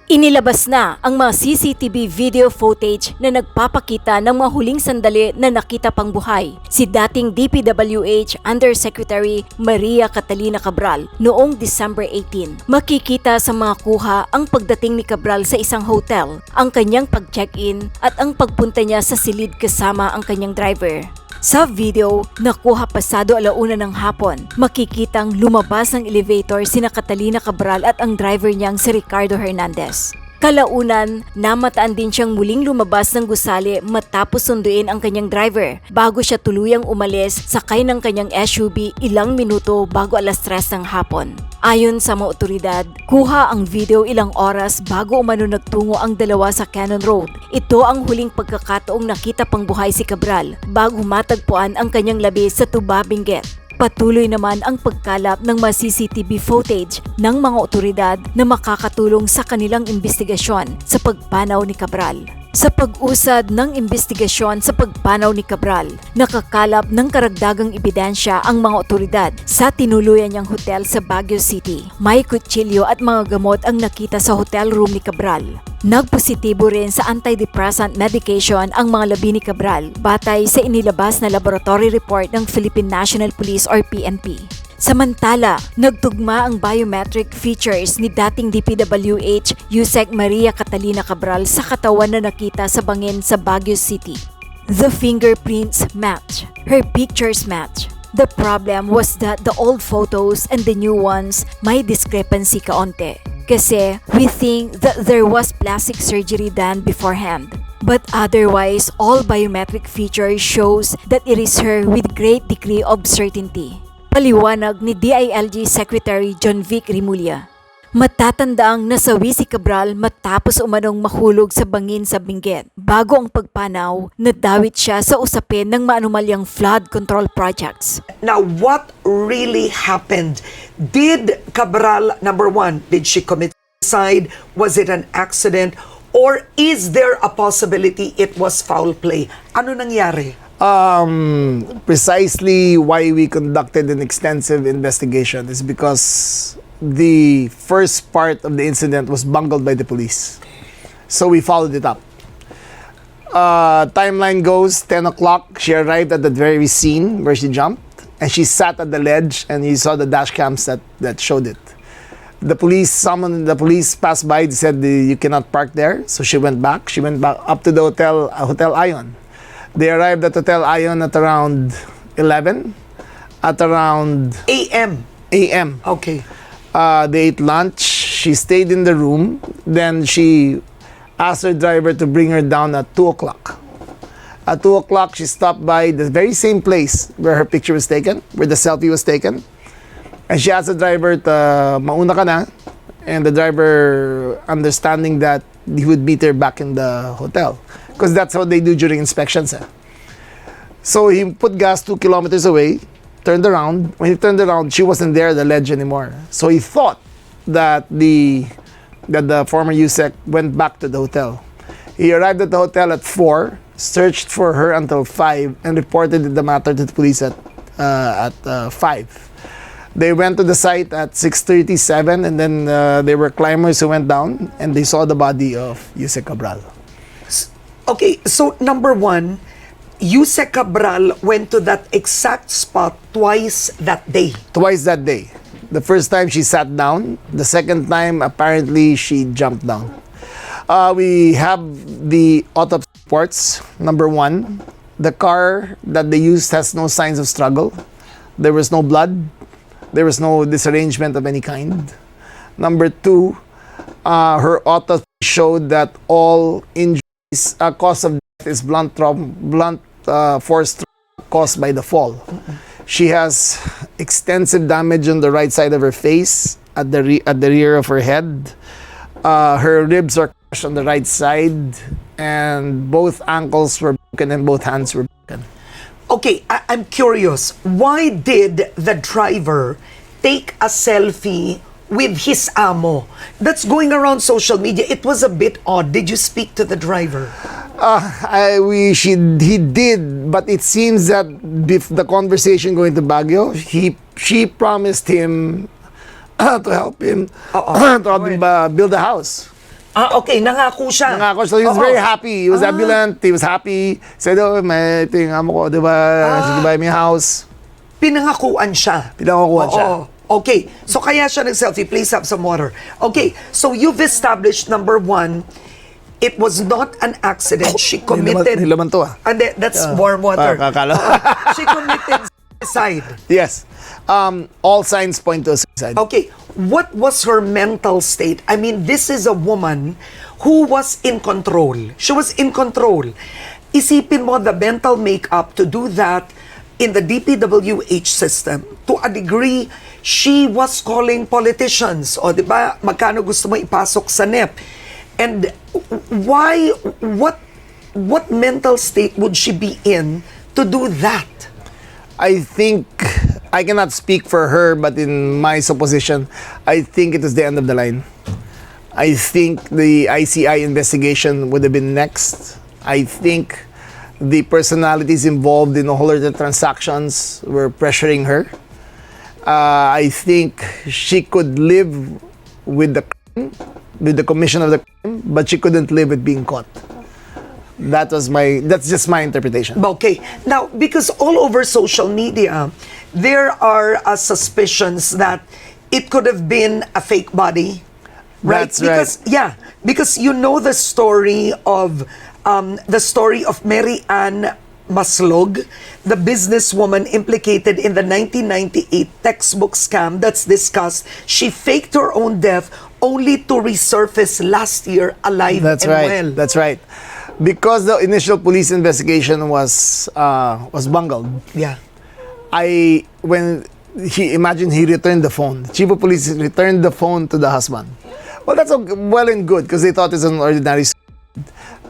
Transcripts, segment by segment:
Inilabas na ang mga CCTV video footage na nagpapakita ng mga huling sandali na nakita pang buhay si dating DPWH Undersecretary Maria Catalina Cabral noong December 18. Makikita sa mga kuha ang pagdating ni Cabral sa isang hotel, ang kanyang pag-check-in at ang pagpunta niya sa silid kasama ang kanyang driver. Sa video, nakuha pasado 1:00 ng hapon, makikitang lumabas ng elevator sina Catalina Cabral at ang driver niyang si Ricardo Hernandez. Kalaunan, namataan din siyang muling lumabas ng gusali matapos sunduin ang kanyang driver bago siya tuluyang umalis sakay ng kanyang SUV ilang minuto bago 3:00 ng hapon. Ayon sa mga otoridad, kuha ang video ilang oras bago umano nagtungo ang dalawa sa Cannon Road. Ito ang huling pagkakataong nakita pang buhay si Cabral bago matagpuan ang kanyang labi sa Tuba, Benguet. Patuloy naman ang pagkalap ng mga CCTV footage ng mga otoridad na makakatulong sa kanilang investigasyon sa pagpanaw ni Cabral. Sa pag-usad ng investigasyon sa pagpanaw ni Cabral, nakakalap ng karagdagang ebidensya ang mga otoridad sa tinuluyan niyang hotel sa Baguio City. May kutsilyo at mga gamot ang nakita sa hotel room ni Cabral. Nagpositibo rin sa antidepressant medication ang mga labi ni Cabral batay sa inilabas na laboratory report ng Philippine National Police or PNP. Samantala, nagtugma ang biometric features ni dating DPWH Yusek Maria Catalina Cabral sa katawan na nakita sa bangin sa Baguio City. The fingerprints match. Her pictures match. The problem was that the old photos and the new ones may discrepancy kaonte. Kasi we think that there was plastic surgery done beforehand. But otherwise, all biometric features shows that it is her with great degree of certainty. Paliwanag ni DILG Secretary John Vic Rimulya. Matatandaang nasawi si Cabral matapos umanong mahulog sa bangin sa Benguet. Bago ang pagpanaw, nadawit siya sa usapin ng maanumalyang flood control projects. Now, what really happened? Did Cabral, number one, did she commit suicide? Was it an accident? Or is there a possibility it was foul play? Ano nangyari? Precisely why we conducted an extensive investigation is because the first part of the incident was bungled by the police. So we followed it up. Timeline goes 10 o'clock. She arrived at the very scene where she jumped, and she sat at the ledge, and you saw the dash cams that showed it. The police passed by, they said you cannot park there. So she went back. She went back up to the Hotel Ion. They arrived at Hotel Ion at around 11. At around AM. Okay. They ate lunch. She stayed in the room. Then she asked her driver to bring her down at 2 o'clock. At 2 o'clock, she stopped by the very same place where her picture was taken, where the selfie was taken. And she asked the driver to mauna ka na. And the driver, understanding that, he would meet her back in the hotel. Because that's how they do during inspections. So he put gas 2 kilometers away, turned around. When he turned around, she wasn't there at the ledge anymore. So he thought that the former USEC went back to the hotel. He arrived at the hotel at 4, searched for her until 5, and reported the matter to the police at 5. They went to the site at 6:37, and then there were climbers who went down, and they saw the body of Yusek Cabral. Okay, so number one, Yusek Cabral went to that exact spot twice that day. Twice that day. The first time she sat down. The second time, apparently, she jumped down. We have the autopsy reports. Number one, the car that they used has no signs of struggle. There was no blood. There was no disarrangement of any kind. Number two, her autopsy showed that all injuries, cause of death is blunt force trauma caused by the fall. She has extensive damage on the right side of her face, at the rear of her head. Her ribs are crushed on the right side, and both ankles were broken and both hands were broken. Okay, I'm curious. Why did the driver take a selfie with his amo? That's going around social media. It was a bit odd. Did you speak to the driver? He did, but it seems that the conversation going to Baguio, she promised him to help him build a house. Okay, nangako siya. Nangako. So he was Oo. very happy. He was ambulant. He was happy. Said, oh, may ito yung amo ko, di ba? Sige, buy me a house. Pinangakuan siya. Pinangakuan siya. Oo. Okay, so kaya siya nag-selfie. Please have some water. Okay, so you've established, number one, it was not an accident. She committed... Nilaman to And that's warm water. Kakala. She committed suicide. Yes. All signs point to suicide. Okay, what was her mental state? I mean, this is a woman who was in control. She was in control. Isipin mo the mental makeup to do that in the DPWH system. To a degree, she was calling politicians. O, di ba, magkano gusto mo ipasok sa NEP? And why, what mental state would she be in to do that? I think, I cannot speak for her, but in my supposition, I think it was the end of the line. I think the ICI investigation would have been next. I think the personalities involved in all of the transactions were pressuring her. I think she could live with the crime, with the commission of the crime, but she couldn't live with being caught. That's just my interpretation. Okay. Now, because all over social media, there are suspicions that it could have been a fake body. Right? That's right. Because you know the story of Mary Ann Maslog, the businesswoman implicated in the 1998 textbook scam that's discussed. She faked her own death only to resurface last year alive That's and right. well. That's right. Because the initial police investigation was bungled. Yeah. Imagine he returned the phone. The chief of police returned the phone to the husband. Well, that's well and good because they thought it was an ordinary.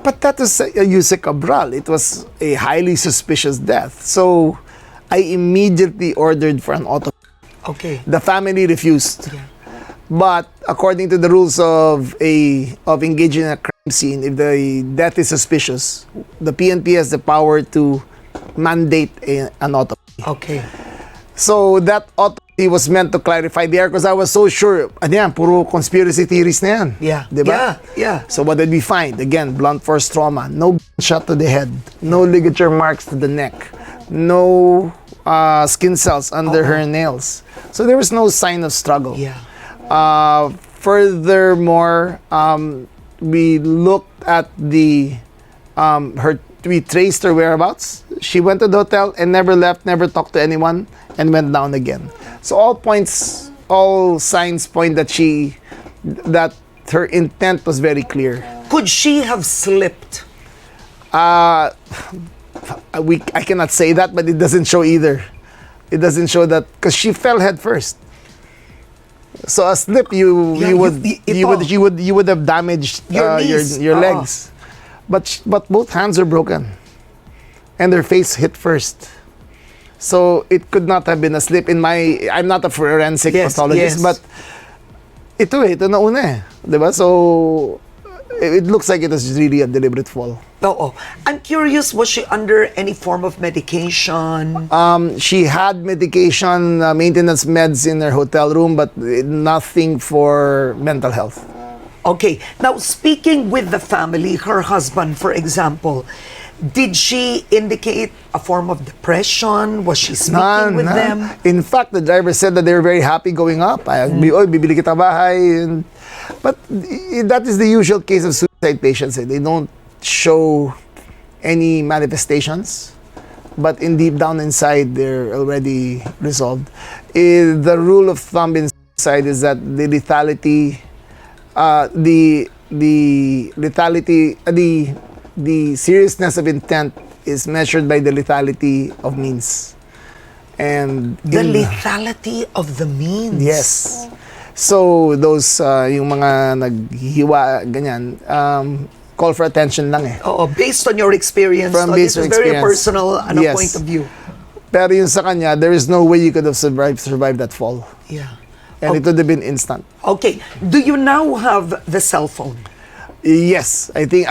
But that was Yusek Cabral. It was a highly suspicious death. So I immediately ordered for an autopsy. Okay. The family refused. Yeah. But according to the rules of engaging in a crime scene, if the death is suspicious, the PNP has the power to mandate an autopsy. Okay. So that autopsy was meant to clarify the air because I was so sure, ano yan, puro conspiracy theories na yan. Yeah. Diba? Yeah. So what did we find? Again, blunt force trauma, no shot to the head, no ligature marks to the neck, no skin cells under her nails. So there was no sign of struggle. Yeah. Furthermore, we looked at we traced her whereabouts. She went to the hotel and never left, never talked to anyone, and went down again. So all signs point that her intent was very clear. Could she have slipped? I cannot say that, but it doesn't show either. It doesn't show that because she fell head first. So a slip, you would have damaged Your knees. your legs, but both hands are broken, and her face hit first. So it could not have been a slip. I'm not a forensic pathologist, but ito na una eh, diba? So it looks like it was really a deliberate fall. Oo. I'm curious, was she under any form of medication? She had medication, maintenance meds in her hotel room, but nothing for mental health. Okay. Now, speaking with the family, her husband, for example, did she indicate a form of depression? Was she speaking with them? In fact, the driver said that they were very happy going up. Bibili kita bahay. But that is the usual case of suicide patients. They don't show any manifestations, but in deep down inside, they're already resolved. The rule of thumb in suicide is that the lethality, the seriousness of intent is measured by the lethality of means. And The lethality of the means. yes. So those yung mga naghihiwa ganyan, call for attention lang eh. Oo, based on your experience. From This based on is very experience. personal Yes. point of view. Pero yung sa kanya, there is no way you could have survived that fall. Yeah. And it would have been instant. Okay. Do you now have the cell phone? Yes, I think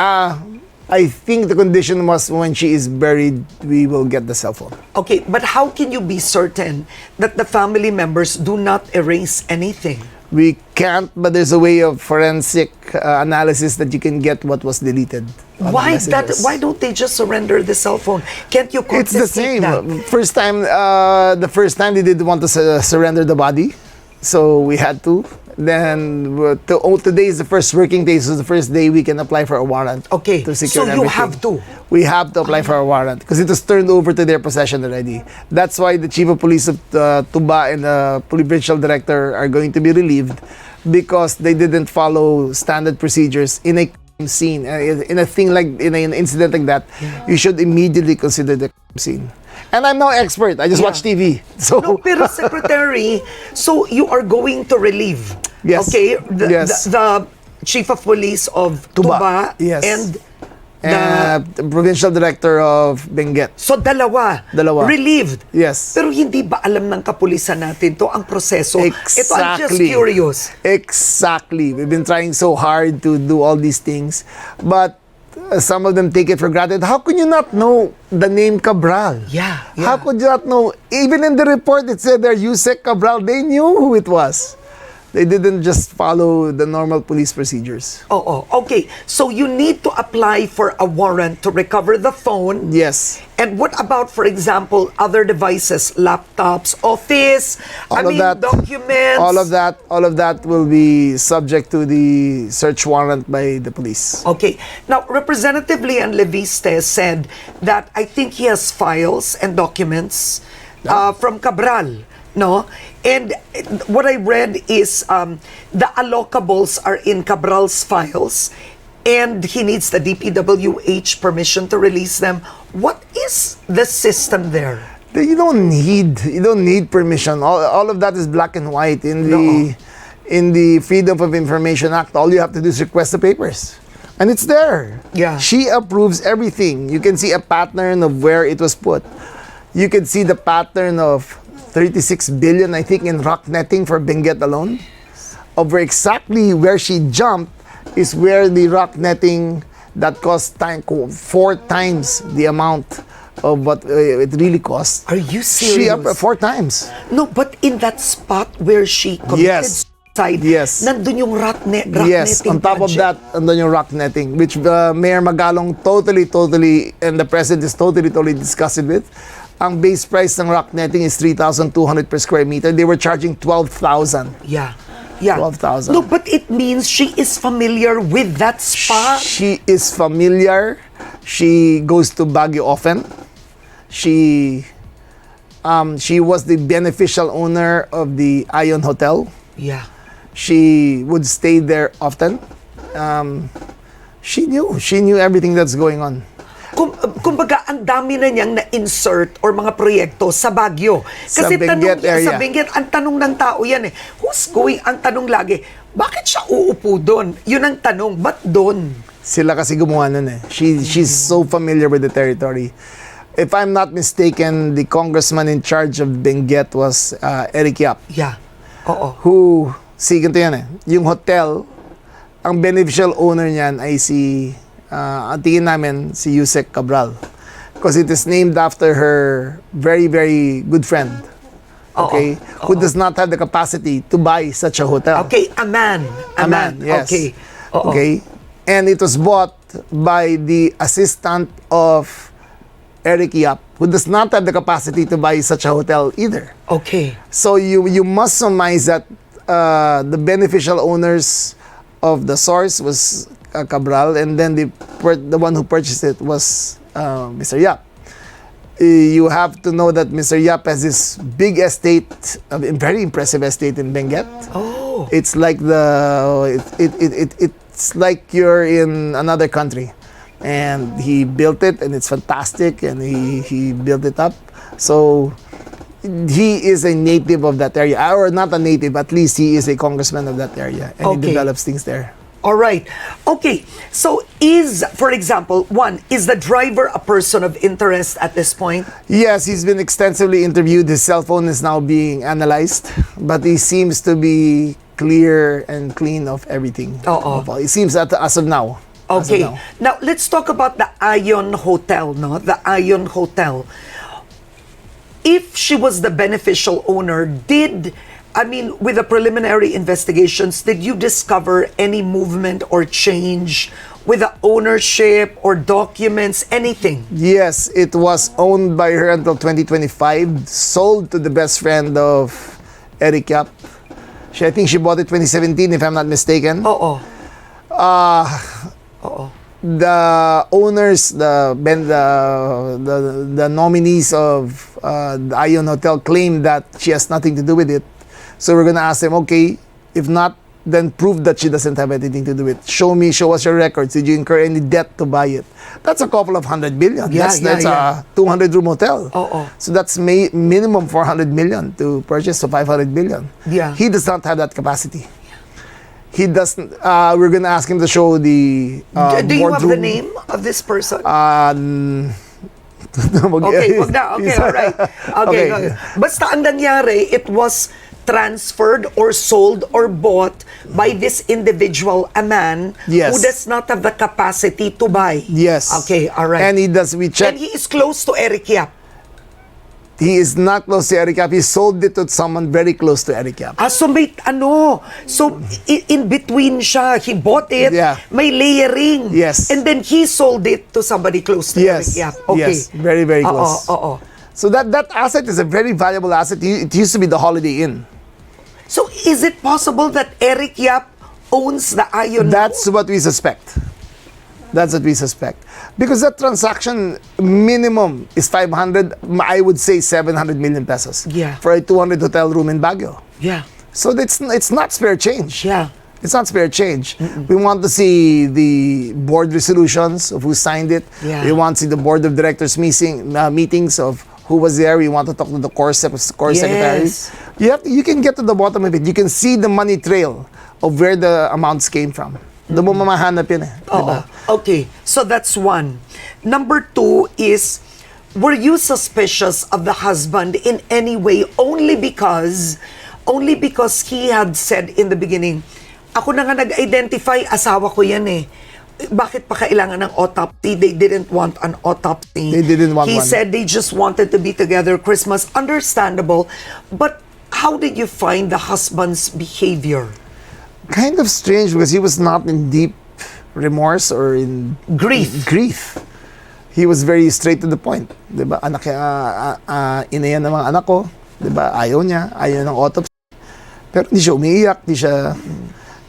the condition was when she is buried, we will get the cell phone. Okay, but how can you be certain that the family members do not erase anything? We can't, but there's a way of forensic analysis that you can get what was deleted. on the messages. Why don't they just surrender the cell phone? Can't you It's the confiscate same. that? The first time they didn't want to surrender the body, so we had to. Then today is the first working day, so the first day we can apply for a warrant. Okay, to secure so you everything. have to. We have to apply for a warrant because it was turned over to their possession already. That's why the chief of police of Tuba and the provincial director are going to be relieved because they didn't follow standard procedures in a crime scene. In an incident like that, you should immediately consider the crime scene. And I'm no expert. I just watch TV. So No, pero Secretary, so you are going to relieve, Yes. okay, Yes. the chief of police of Tuba, Yes. and the provincial director of Benguet. so dalawa, relieved. Yes. Pero hindi ba alam ng kapulisan natin to ang proseso? Ito, I'm just Exactly. curious. Exactly. We've been trying so hard to do all these things, but some of them take it for granted. How could you not know the name Cabral? Yeah. How could you not know? Even in the report, it said there, Yusek Cabral. They knew who it was. They didn't just follow the normal police procedures. Oh, okay. So you need to apply for a warrant to recover the phone. Yes. And what about, for example, other devices, laptops, office, documents? All of that will be subject to the search warrant by the police. Okay. Now, Representative Leon Leviste said that I think he has files and documents from Cabral, no? And what I read is the allocables are in Cabral's files and he needs the DPWH permission to release them. What is the system there? You don't need permission. All of that is black and white in the Freedom of Information Act. All you have to do is request the papers. And it's there. Yeah. She approves everything. You can see a pattern of where it was put. You can see the pattern of 36 billion, I think, in rock netting for Benguet alone. Over exactly where she jumped is where the rock netting that cost 4 times the amount of what it really cost. Are you She serious? up 4 times. No, but in that spot where she committed Yes. suicide, Yes. nandun yung rock Yes, netting on top of project. that, andun yung rock netting, which Mayor Magalong totally, and the President is totally disgusted with. Ang base price ng rock netting is 3,200 per square meter. They were charging 12,000. Yeah. 12,000. No, but it means she is familiar with that spot. She is familiar. She goes to Baguio often. She was the beneficial owner of the Ion Hotel. Yeah. She would stay there often. She knew everything that's going on. Kumbaga, ang dami na niyang na-insert or mga proyekto sa Baguio. Sa Kasi Benguet area. Sa Benguet, ang tanong ng tao yan ang tanong lagi, bakit siya uupo doon? Yun ang tanong, ba't doon? Sila kasi gumawa nun eh. She's so familiar with the territory. If I'm not mistaken, the congressman in charge of Benguet was Eric Yap. Yeah. Oo. Ganito yan eh. Yung hotel, ang beneficial owner niyan ay ang tingin namin, si Yusek Cabral. Because it is named after her very, very good friend. Okay? Who does not have the capacity to buy such a hotel. Okay, a man. Yes. Okay. Oo. Okay? And it was bought by the assistant of Eric Yap, who does not have the capacity to buy such a hotel either. Okay. So you must surmise that the beneficial owners of the source was Cabral, and then the one who purchased it was Mr. Yap. You have to know that Mr. Yap has this big estate, a very impressive estate in Benguet. Oh. It's like it's like you're in another country, and he built it, and it's fantastic, and he built it up. So he is a native of that area, or not a native, at least he is a congressman of that area, and he Okay. develops things there. All right. Okay. So for example, is the driver a person of interest at this point? Yes, he's been extensively interviewed. His cell phone is now being analyzed, but he seems to be clear and clean of everything. It seems as of now. As of Okay. now. Now, let's talk about the Ion Hotel, no? The Ion Hotel. If she was the beneficial owner, did I mean, with the preliminary investigations, did you discover any movement or change with the ownership or documents, anything? Yes, it was owned by her until 2025, sold to the best friend of Eric Yap. I think she bought it 2017, if I'm not mistaken. Oo. The owners, the nominees of the Ion Hotel claim that she has nothing to do with it. So we're gonna ask them, okay, if not, then prove that she doesn't have anything to do with it. Show us your records. Did you incur any debt to buy it? That's a couple of 100 billion. Yeah, That's a 200-room hotel. Oo. So that's minimum 400 million to purchase to 500 billion. Yeah. He does not have that capacity. He doesn't. We're gonna ask him to show the Do you have the boardroom. name of this person? Okay, wag na. Okay, all right. Okay. Okay. Basta ang nangyari, it was transferred or sold or bought by this individual, a man Yes. who does not have the capacity to buy. Yes. Okay, all right. And we And checked. he is close to Eric Yap. He is not close to Eric Yap. He sold it to someone very close to Eric Yap. So may, so in between siya, he bought it, Yeah. may layering. Yes. And then he sold it to somebody close to Eric Yes. Yap. Okay. Yes. Very, very close. Oo. So that asset is a very valuable asset. It used to be the Holiday Inn. So is it possible that Eric Yap owns the Ion? That's what we suspect. That's what we suspect. Because that transaction minimum is 500, I would say 700 million pesos. Yeah. For a 200 hotel room in Baguio. Yeah. So it's not spare change. Yeah. It's not spare change. We want to see the board resolutions of who signed it. Yeah. We want to see the board of directors meetings of who was there. We want to talk to the core secretaries. You can get to the bottom of it. You can see the money trail of where the amounts came from. Doon mo mamahanap yun eh. Diba? Okay, so that's one. Number two is, were you suspicious of the husband in any way only because he had said in the beginning, ako na nga nag-identify, asawa ko yan eh. Bakit pa kailangan ng autopsy? They didn't want an autopsy. They didn't want He one. said they just wanted to be together Christmas. Understandable. But how did you find the husband's behavior? Kind of strange because he was not in deep remorse or in Grief. He was very straight to the point. Diba? Ina yan ng mga anak ko. Diba? Ayaw ng autopsy. Pero hindi siya umiiyak,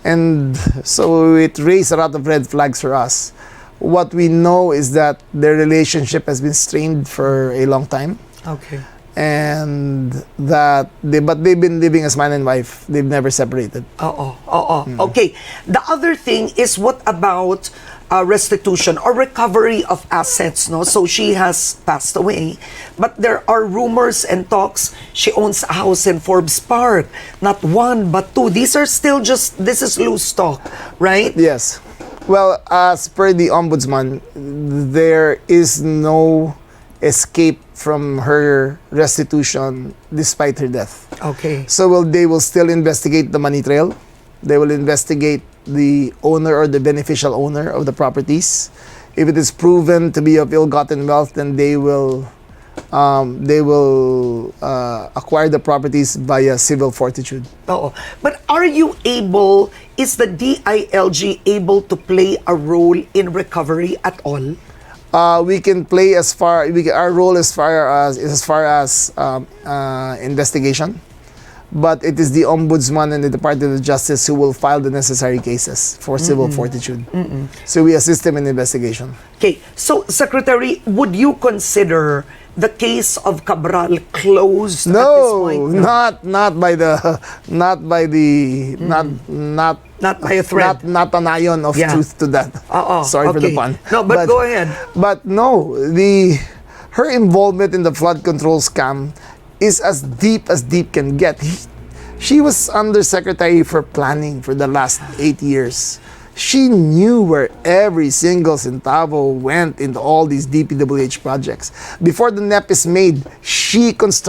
And so it raised a lot of red flags for us. What we know is that their relationship has been strained for a long time. Okay. And that but they've been living as man and wife. They've never separated. Okay. The other thing is, what about restitution or recovery of assets? No, so she has passed away, but there are rumors and talks she owns a house in Forbes Park, not one but two. These are still this is loose talk, right? Yes. Well, as per the ombudsman, there is no escape from her restitution despite her death. Okay. So they will still investigate the money trail. They will investigate the owner or the beneficial owner of the properties. If it is proven to be of ill-gotten wealth, then they will acquire the properties via civil fortitude. But is the DILG able to play a role in recovery at all? We can play our role as far as investigation, but it is the ombudsman and the Department of Justice who will file the necessary cases for civil fortitude. So we assist them in investigation. Okay, so Secretary, would you consider the case of Cabral closed at this point? Not by a thread. Not an ion of truth to that. Sorry for the pun. No, but go ahead. But no, her involvement in the flood control scam is as deep can get. She was undersecretary for planning for the last 8 years. She knew where every single centavo went into all these DPWH projects. Before the NEP is made, she is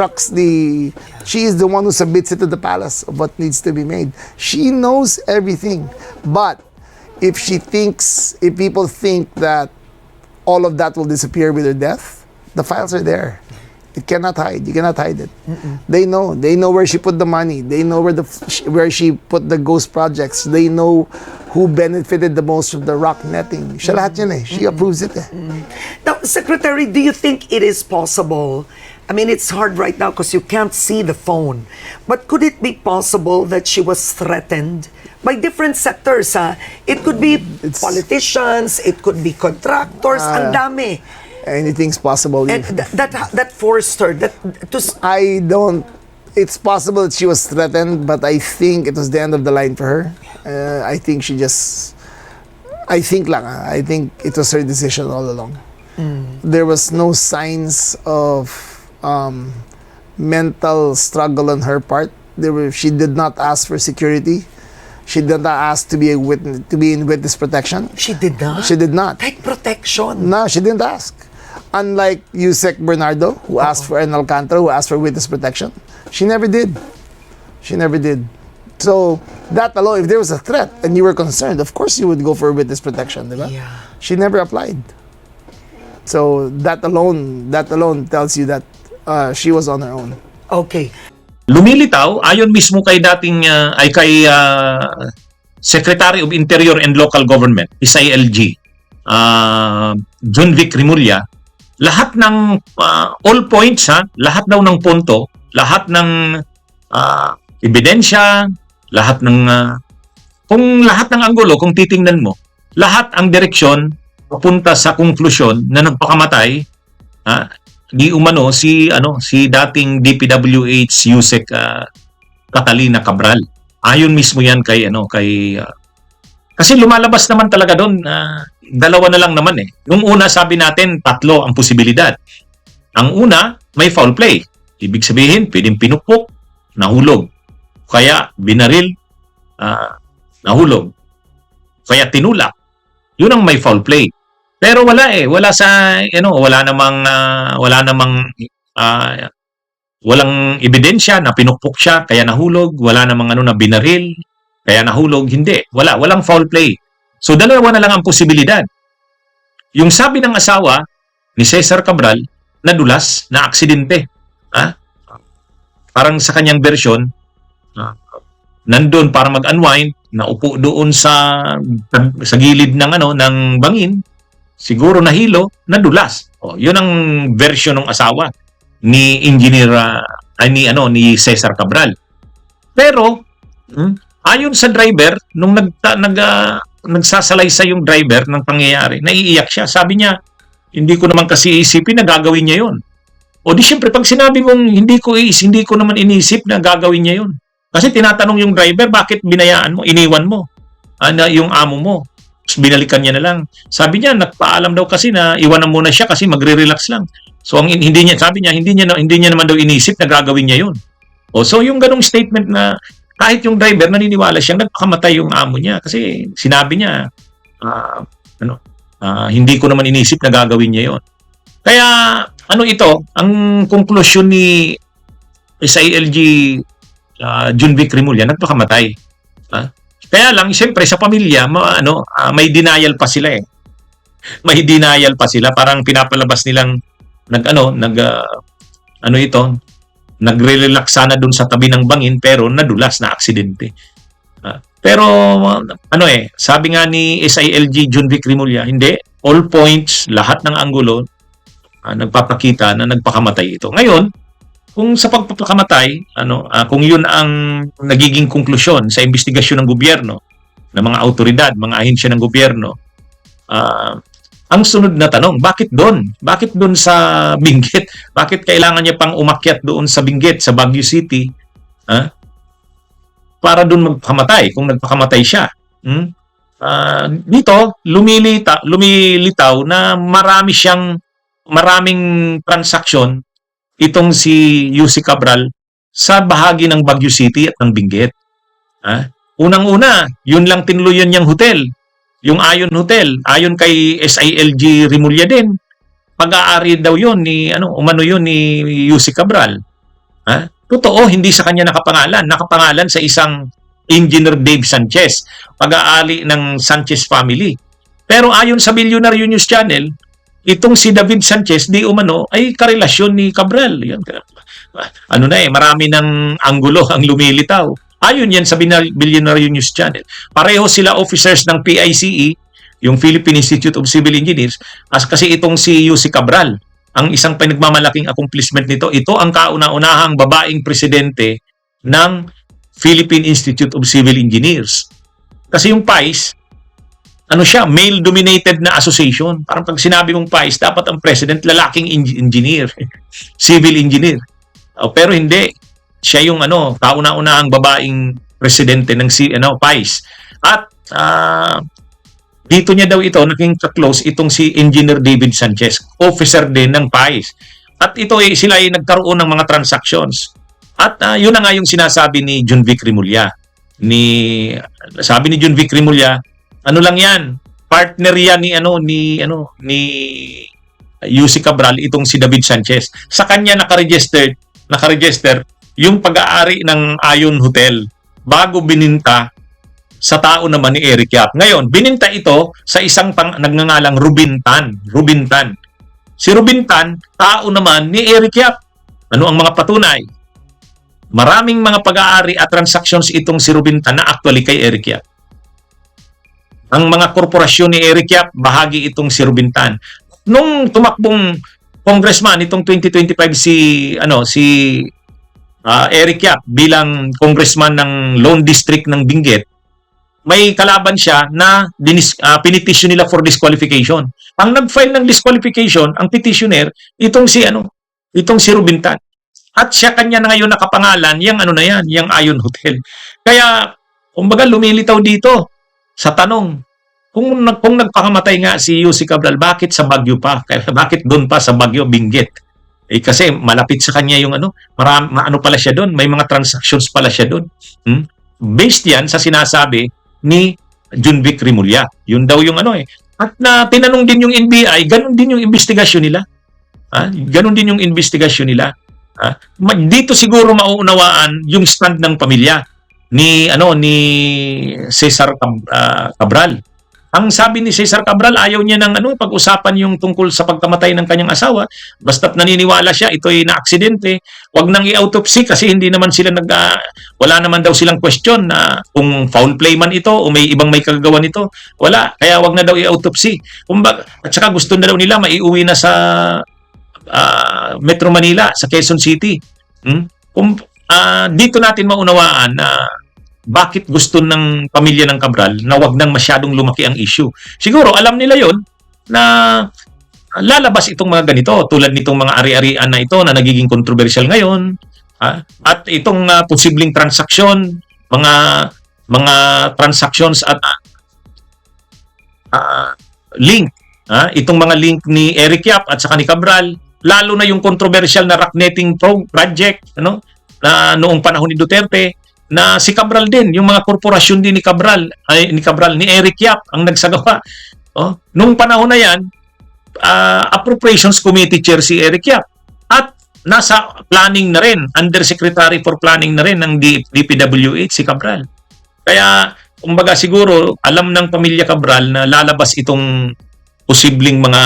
the one who submits it to the palace of what needs to be made. She knows everything. But if people think that all of that will disappear with her death, the files are there. It cannot hide. You cannot hide it. They know. They know where she put the money. They know where she put the ghost projects. They know who benefited the most from the rock netting. Siya lahat yan eh. She approves it eh. Now, Secretary, do you think it is possible? I mean, it's hard right now because you can't see the phone. But could it be possible that she was threatened by different sectors? It could be politicians, it could be contractors, ang dami. Anything's possible. And that forced her I don't. It's possible that she was threatened, but I think it was the end of the line for her. I think she just. I think lang. I think it was her decision all along. There was no signs of mental struggle on her part. She did not ask for security. She did not ask to be in witness protection. She did not? She did not. Like protection? No, she didn't ask. Unlike Yusek Bernardo, who asked for an Alcantara, who asked for witness protection, she never did. She never did. So, that alone, if there was a threat and you were concerned, of course you would go for witness protection, diba? Yeah. She never applied. So, that alone tells you that she was on her own. Okay. Lumilitaw ayon mismo kay Secretary of Interior and Local Government, SILG, John Vic Rimulya, lahat ng all points, lahat daw ng punto, lahat ng ebidensya, lahat ng kung lahat ng anggulo, kung titingnan mo, lahat ang direksyon papunta sa konklusyon na nagpakamatay di umano si dating DPWH Yusek Catalina Cabral. Ayon mismo yan kay kasi lumalabas naman talaga doon, dalawa na lang naman eh. Nung una sabi natin, 3 ang posibilidad. Ang una, may foul play. Ibig sabihin, pwedeng pinupok, nahulog. Kaya binaril, nahulog. Kaya tinulak. Yun ang may foul play. Pero wala eh, wala sa walang ebidensya na pinukpok siya kaya nahulog, wala namang na binaril kaya nahulog, hindi. Walang foul play. So dalawa na lang ang posibilidad. Yung sabi ng asawa ni Cesar Cabral, nadulas, na aksidente. Parang sa kanyang version, nandun para mag-unwind, naupo doon sa gilid ng bangin, siguro nahilo, nadulas. Yun ang version ng asawa ni Engineer ni Cesar Cabral. Pero ayon sa driver, nung nagsasalaysay yung driver ng pangyayari, naiiyak siya. Sabi niya, hindi ko naman kasi isipin na gagawin niya yun. O di syempre, pag sinabi mong hindi ko naman inisip na gagawin niya yun. Kasi tinatanong yung driver, bakit binayaan mo, iniwan mo, yung amo mo. Tapos binalikan niya na lang. Sabi niya, nagpaalam daw kasi na iwanan muna siya kasi magre-relax lang. So hindi niya naman daw inisip na gagawin niya yun. So yung ganong statement na kahit yung driver naniniwala siyang nagpakamatay yung amo niya kasi sinabi niya hindi ko naman inisip na gagawin niya yon. Kaya ito ang konklusyon ni SILG John Vic Rimulya, nagpakamatay. Kaya lang siyempre sa pamilya may denial pa sila eh. May denial pa sila, parang pinapalabas nilang nagre-relax sana dun sa tabi ng bangin pero nadulas na aksidente. Pero sabi nga ni SILG John Vic Rimulya, hindi, all points, lahat ng anggulo nagpapakita na nagpakamatay ito. Ngayon, kung sa pagpapakamatay, kung yun ang nagiging konklusyon sa investigasyon ng gobyerno, ng mga autoridad, mga ahensya ng gobyerno, ang sunod na tanong, bakit doon? Bakit doon sa Benguet? Bakit kailangan niya pang umakyat doon sa Benguet, sa Baguio City? Para doon magpakamatay, kung nagpakamatay siya. Dito, lumilitaw na maraming transaksyon itong si Yusek Cabral sa bahagi ng Baguio City at ng Benguet. Unang-una, yun lang tinuluyan niyang hotel. Yung Ayon Hotel, ayon kay SILG Rimulya din, pag-aari daw yun ni Yusek Cabral. Totoo, hindi sa kanya nakapangalan sa isang Engineer Dave Sanchez, pag-aari ng Sanchez family. Pero ayon sa Billionaire News Channel, itong si David Sanchez di umano ay karelasyon ni Cabral. Yan. Ano na marami ng anggulo ang lumilitaw. Ayon yan sa Billionaire News Channel. Pareho sila officers ng PICE, yung Philippine Institute of Civil Engineers, kasi itong si UC Cabral, ang isang pinagmamalaking accomplishment nito, ito ang kauna-unahang babaeng presidente ng Philippine Institute of Civil Engineers. Kasi yung PICE, ano siya, male-dominated na association. Parang pag sinabi mong PICE, dapat ang president lalaking engineer, civil engineer. Pero hindi. Siya yung kauna-unahang babaeng presidente ng PICE. At dito niya daw ito, naging close itong si Engineer David Sanchez, officer din ng PICE. At ito sila ay nagkaroon ng mga transactions. At yun na nga yung sinasabi ni John Vic Rimulya. Sabi ni John Vic Rimulya, ano lang yan, partner yan ni UC Cabral, itong si David Sanchez. Sa kanya nakaregister yung pag-aari ng Ion Hotel bago bininta sa tao naman ni Eric Yap. Ngayon, bininta ito sa isang nagngangalang Ruben Tan. Si Ruben Tan, tao naman ni Eric Yap. Ano ang mga patunay? Maraming mga pag-aari at transactions itong si Ruben Tan na actually kay Eric Yap. Ang mga korporasyon ni Eric Yap, bahagi itong si Ruben Tan. Nung tumakbong congressman itong 2025 si Eric Yap bilang congressman ng Lone District ng Benguet, may kalaban siya na pinitisyon nila for disqualification. Ang nag-file ng disqualification, ang petitioner, itong si Ruben Tan. At siya kanya na ngayon nakapangalan, yung Ion Hotel. Kaya, kumbaga lumilitaw dito sa tanong, kung nagpakamatay nga si UC Cabral, bakit sa Baguio pa? Bakit doon pa sa Baguio, Benguet? Kasi malapit sa kanya yung pala siya doon, may mga transactions pala siya doon. Based yan sa sinasabi ni John Vic Rimulya. Yun daw yung At tinanong din yung NBI, ganun din yung investigasyon nila. Ganun din yung investigasyon nila. Dito siguro mauunawaan yung stand ng pamilya ni Cesar Cabral. Ang sabi ni Cesar Cabral, ayaw niya ng pag-usapan yung tungkol sa pagkamatay ng kanyang asawa. Basta't naniniwala siya, ito'y na-aksidente. Huwag nang i-autopsy kasi hindi naman sila wala naman daw silang question na kung foul play man ito o may ibang may kagagawa nito. Wala. Kaya wag na daw i-autopsy. At saka gusto na daw nila maiuwi na sa Metro Manila, sa Quezon City. Dito natin maunawaan na bakit gusto ng pamilya ng Cabral na wag nang masyadong lumaki ang issue. Siguro alam nila yon na lalabas itong mga ganito, tulad nitong mga ari-arian na ito na nagiging controversial ngayon, at itong posibleng transaksyon, mga transactions at link, itong mga link ni Eric Yap at saka ni Cabral, lalo na yung controversial na rocknetting project na noong panahon ni Duterte, na si Cabral din, yung mga korporasyon din ni Eric Yap ang nagsagawa. Nung panahon na yan, Appropriations Committee Chair si Eric Yap. At nasa planning na rin, Undersecretary for Planning na rin ng DPWH si Cabral. Kaya, kumbaga siguro, alam ng pamilya Cabral na lalabas itong posibleng mga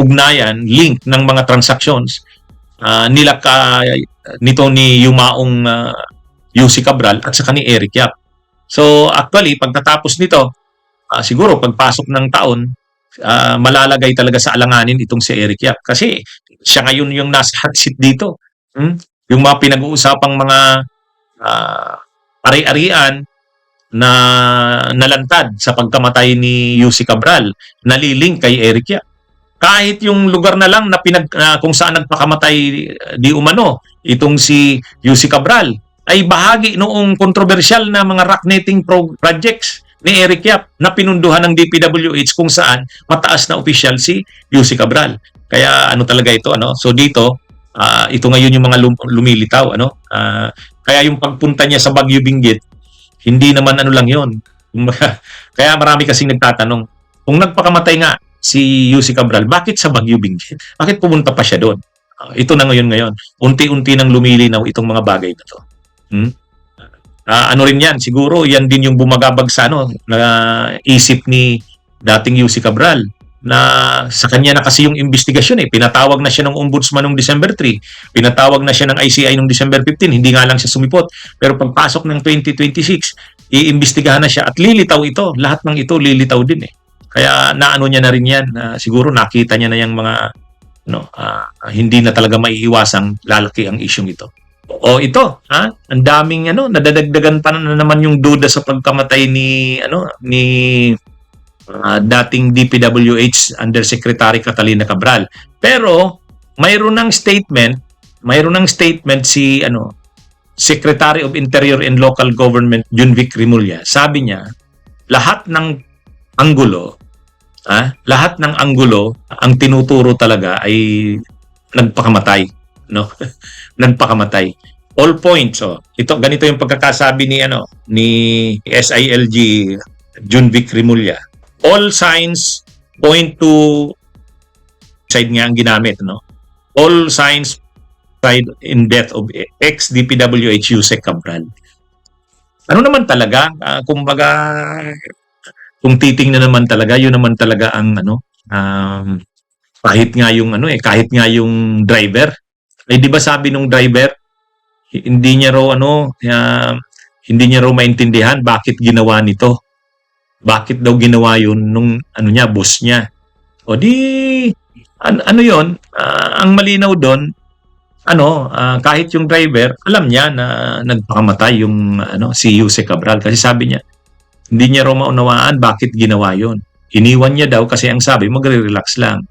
ugnayan, link ng mga transactions nito ni yumaong UC Cabral at saka ni Eric Yap. So actually, pagtatapos nito, siguro pagpasok ng taon, malalagay talaga sa alanganin itong si Eric Yap. Kasi siya ngayon yung nasa hot seat dito. Yung mga pinag-uusapang mga ari-arian na nalantad sa pagkamatay ni UC Cabral, nalilink kay Eric Yap. Kahit yung lugar na lang na kung saan nagpakamatay di umano itong si UC Cabral, ay bahagi noong kontrobersyal na mga rocknetting projects ni Eric Yap na pinunduhan ng DPWH kung saan mataas na opisyal si UC Cabral. Kaya talaga ito, So dito, ito ngayon yung mga lumilitaw, kaya yung pagpunta niya sa Baguio Benguet, hindi naman lang yon. Kaya marami kasing nagtatanong, kung nagpakamatay nga si UC Cabral, bakit sa Baguio Benguet? Bakit pumunta pa siya doon? Ito na ngayon. Unti-unti nang lumilinaw itong mga bagay na to. Ano rin yan, siguro yan din yung bumagabag sa na isip ni dating UC Cabral na sa kanya na kasi yung investigasyon pinatawag na siya ng ombudsman noong December 3, pinatawag na siya ng ICI noong December 15, hindi nga lang siya sumipot. Pero pagpasok ng 2026, iimbestigahan na siya at lilitaw ito. Lahat ng ito lilitaw din Kaya naano niya na rin yan. Siguro nakita niya na yung mga hindi na talaga maiiwasang lalaki ang isyong ito. O ito, ang daming nadadagdagan pa na naman yung duda sa pagkamatay ni dating DPWH Undersecretary Catalina Cabral. Pero mayroon ng statement si Secretary of Interior and Local Government Junvic Rimulya. Sabi niya, lahat ng anggulo ang tinuturo talaga ay nagpakamatay, nagpakamatay. All points, ito ganito yung pagkakasabi ni SILG Junvic Rimulya. All signs point to side nga ang ginamit, All signs side in death of ex-DPWH Yusek Cabral. Ano naman talaga, kumbaga, kung titingnan naman talaga, yun naman talaga ang kahit nga yung driver. Di ba sabi nung driver, hindi niya raw maintindihan bakit ginawa nito. Bakit daw ginawa yun nung boss niya. O di yun, ang malinaw doon, kahit yung driver, alam niya na nagpakamatay yung si Yusek Cabral kasi sabi niya, hindi niya raw maunawaan bakit ginawa yun. Iniwan niya daw kasi ang sabi, magre-relax lang.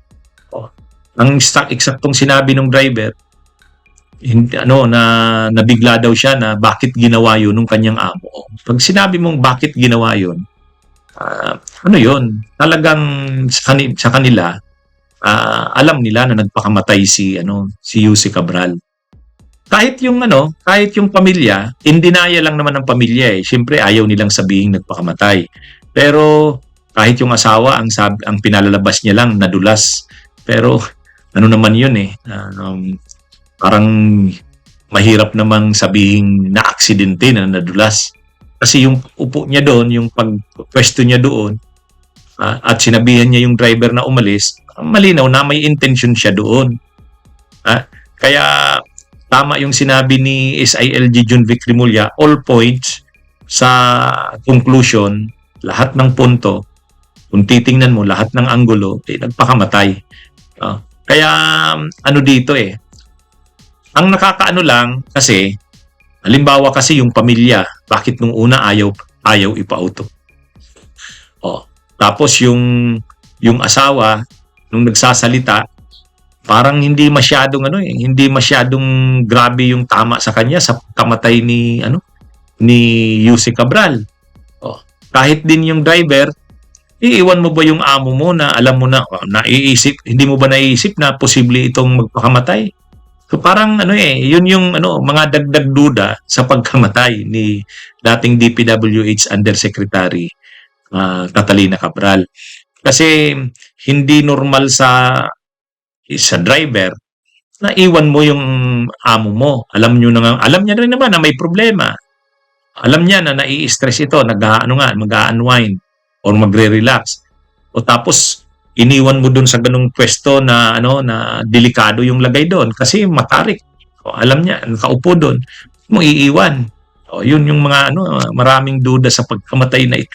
Ang eksaktong sinabi ng driver, na nabigla daw siya na bakit ginawa yun nung kanyang amo. Pag sinabi mong bakit ginawa yun, yun, talagang sa kanila, alam nila na nagpakamatay si Yusek Cabral. Kahit yung pamilya, in denial lang naman ng pamilya Siyempre ayaw nilang sabihin nagpakamatay. Pero kahit yung asawa ang pinalalabas niya lang nadulas. Pero naman yun parang mahirap namang sabihin na aksidente na nadulas. Kasi yung upo niya doon, yung pagpwesto niya doon, at sinabihan niya yung driver na umalis, malinaw na may intention siya doon. Kaya tama yung sinabi ni SILG Junvic Rimulya, all points sa conclusion, lahat ng punto, kung titingnan mo, lahat ng anggulo, nagpakamatay. Kaya dito ang nakakaano lang kasi, halimbawa kasi yung pamilya, bakit nung una ayaw ipa-auto? Tapos yung asawa, nung nagsasalita, parang hindi masyadong grabe yung tama sa kanya sa kamatay ni Yusek Cabral. Kahit din yung driver, iiwan mo ba yung amo mo na alam mo na hindi mo ba naiisip na posible itong magpakamatay? So parang yun yung mga dagdag duda sa pagkamatay ni dating DPWH Undersecretary Catalina Cabral. Kasi hindi normal sa driver na iwan mo yung amo mo. Alam niya rin naman na may problema. Alam niya na nai-stress ito, mag-unwind or magre-relax. O tapos iniwan mo dun sa ganung pwesto na na delikado yung lagay doon kasi matarik. Alam niya, nakaupo doon, mo iiwan. Yun yung mga maraming duda sa pagkamatay na ito.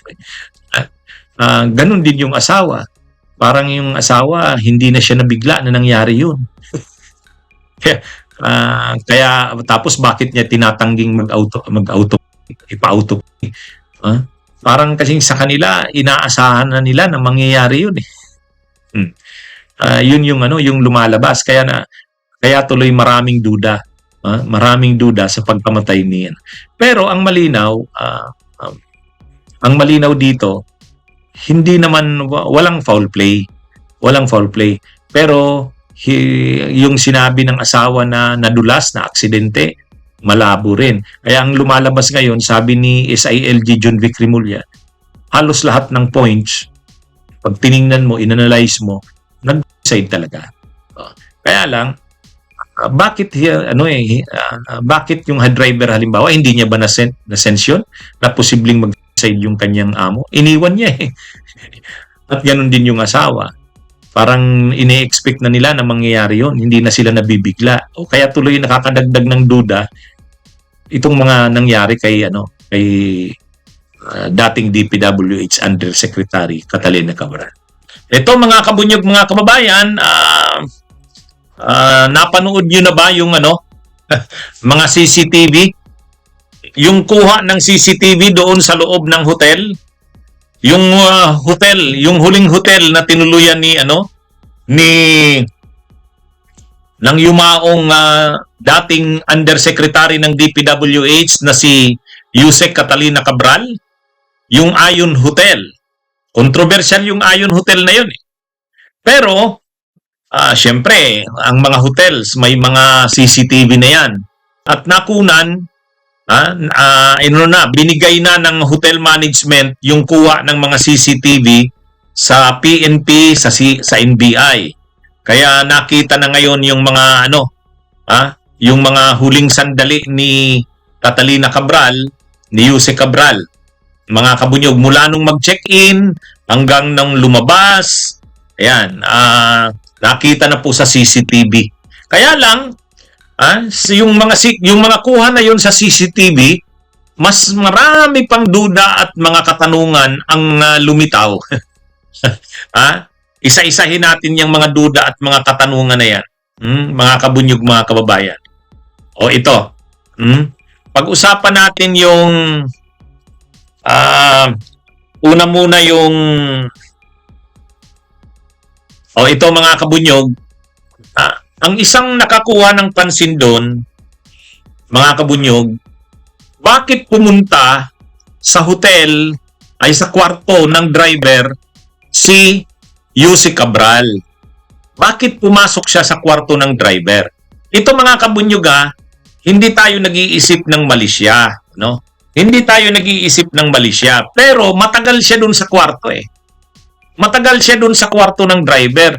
Ganun din yung asawa. Parang yung asawa, hindi na siya nabigla na nangyari yun. Kaya tapos bakit niya tinatangging ipa-auto? Parang kasing sa kanila, inaasahan na nila na mangyayari yun yun yung lumalabas. Kaya tuloy maraming duda. Maraming duda sa pagkamatay niya. Pero ang malinaw dito, hindi naman walang foul play. Walang foul play. Pero yung sinabi ng asawa na nadulas, na aksidente, malabo rin. Kaya ang lumalabas ngayon, sabi ni SILG Junvic Rimulya, halos lahat ng points, pag tiningnan mo, inanalyze mo, nag-decide talaga. Kaya lang, bakit yung driver halimbawa, hindi niya ba na-sense yun? Na posibleng mag-decide yung kanyang amo? Iniwan niya At ganun din yung asawa. parang ini-expect na nila na mangyayari yon, hindi na sila nabibigla. O kaya tuloy nakakadagdag ng duda itong mga nangyari kay dating DPWH Undersecretary Catalina Cabral. Ito mga kabunyog, mga kababayan, napanood nyo na ba yung mga CCTV? Yung kuha ng CCTV doon sa loob ng hotel? Yung hotel, yung huling hotel na tinuluyan ng yumaong dating Undersecretary ng DPWH na si Yusek Catalina Cabral, yung Ayon Hotel. Controversial yung Ayon Hotel na yun. Pero, syempre, ang mga hotels, may mga CCTV na yan. At nakunan, binigay na ng hotel management yung kuha ng mga CCTV sa PNP, sa NBI. Kaya nakita na ngayon yung mga yung mga huling sandali ni Catalina Cabral, ni Yusek Cabral. Mga kabunyog, mula nung mag-check-in hanggang nung lumabas, ayan, nakita na po sa CCTV. Kaya lang, yung mga kuha na yon sa CCTV, mas marami pang duda at mga katanungan ang lumitaw. Isa-isahin natin yung mga duda at mga katanungan na yan. Mga kabunyog, mga kababayan. O ito, pag-usapan natin yung una muna yung ito mga kabunyog, ang isang nakakuha ng pansin doon, mga kabunyog, bakit pumunta sa hotel ay sa kwarto ng driver si Yusek Cabral? Bakit pumasok siya sa kwarto ng driver? Ito mga kabunyog, hindi tayo nag-iisip ng malisya, no? Hindi tayo nag-iisip ng malisya, pero matagal siya doon sa kwarto Matagal siya doon sa kwarto ng driver.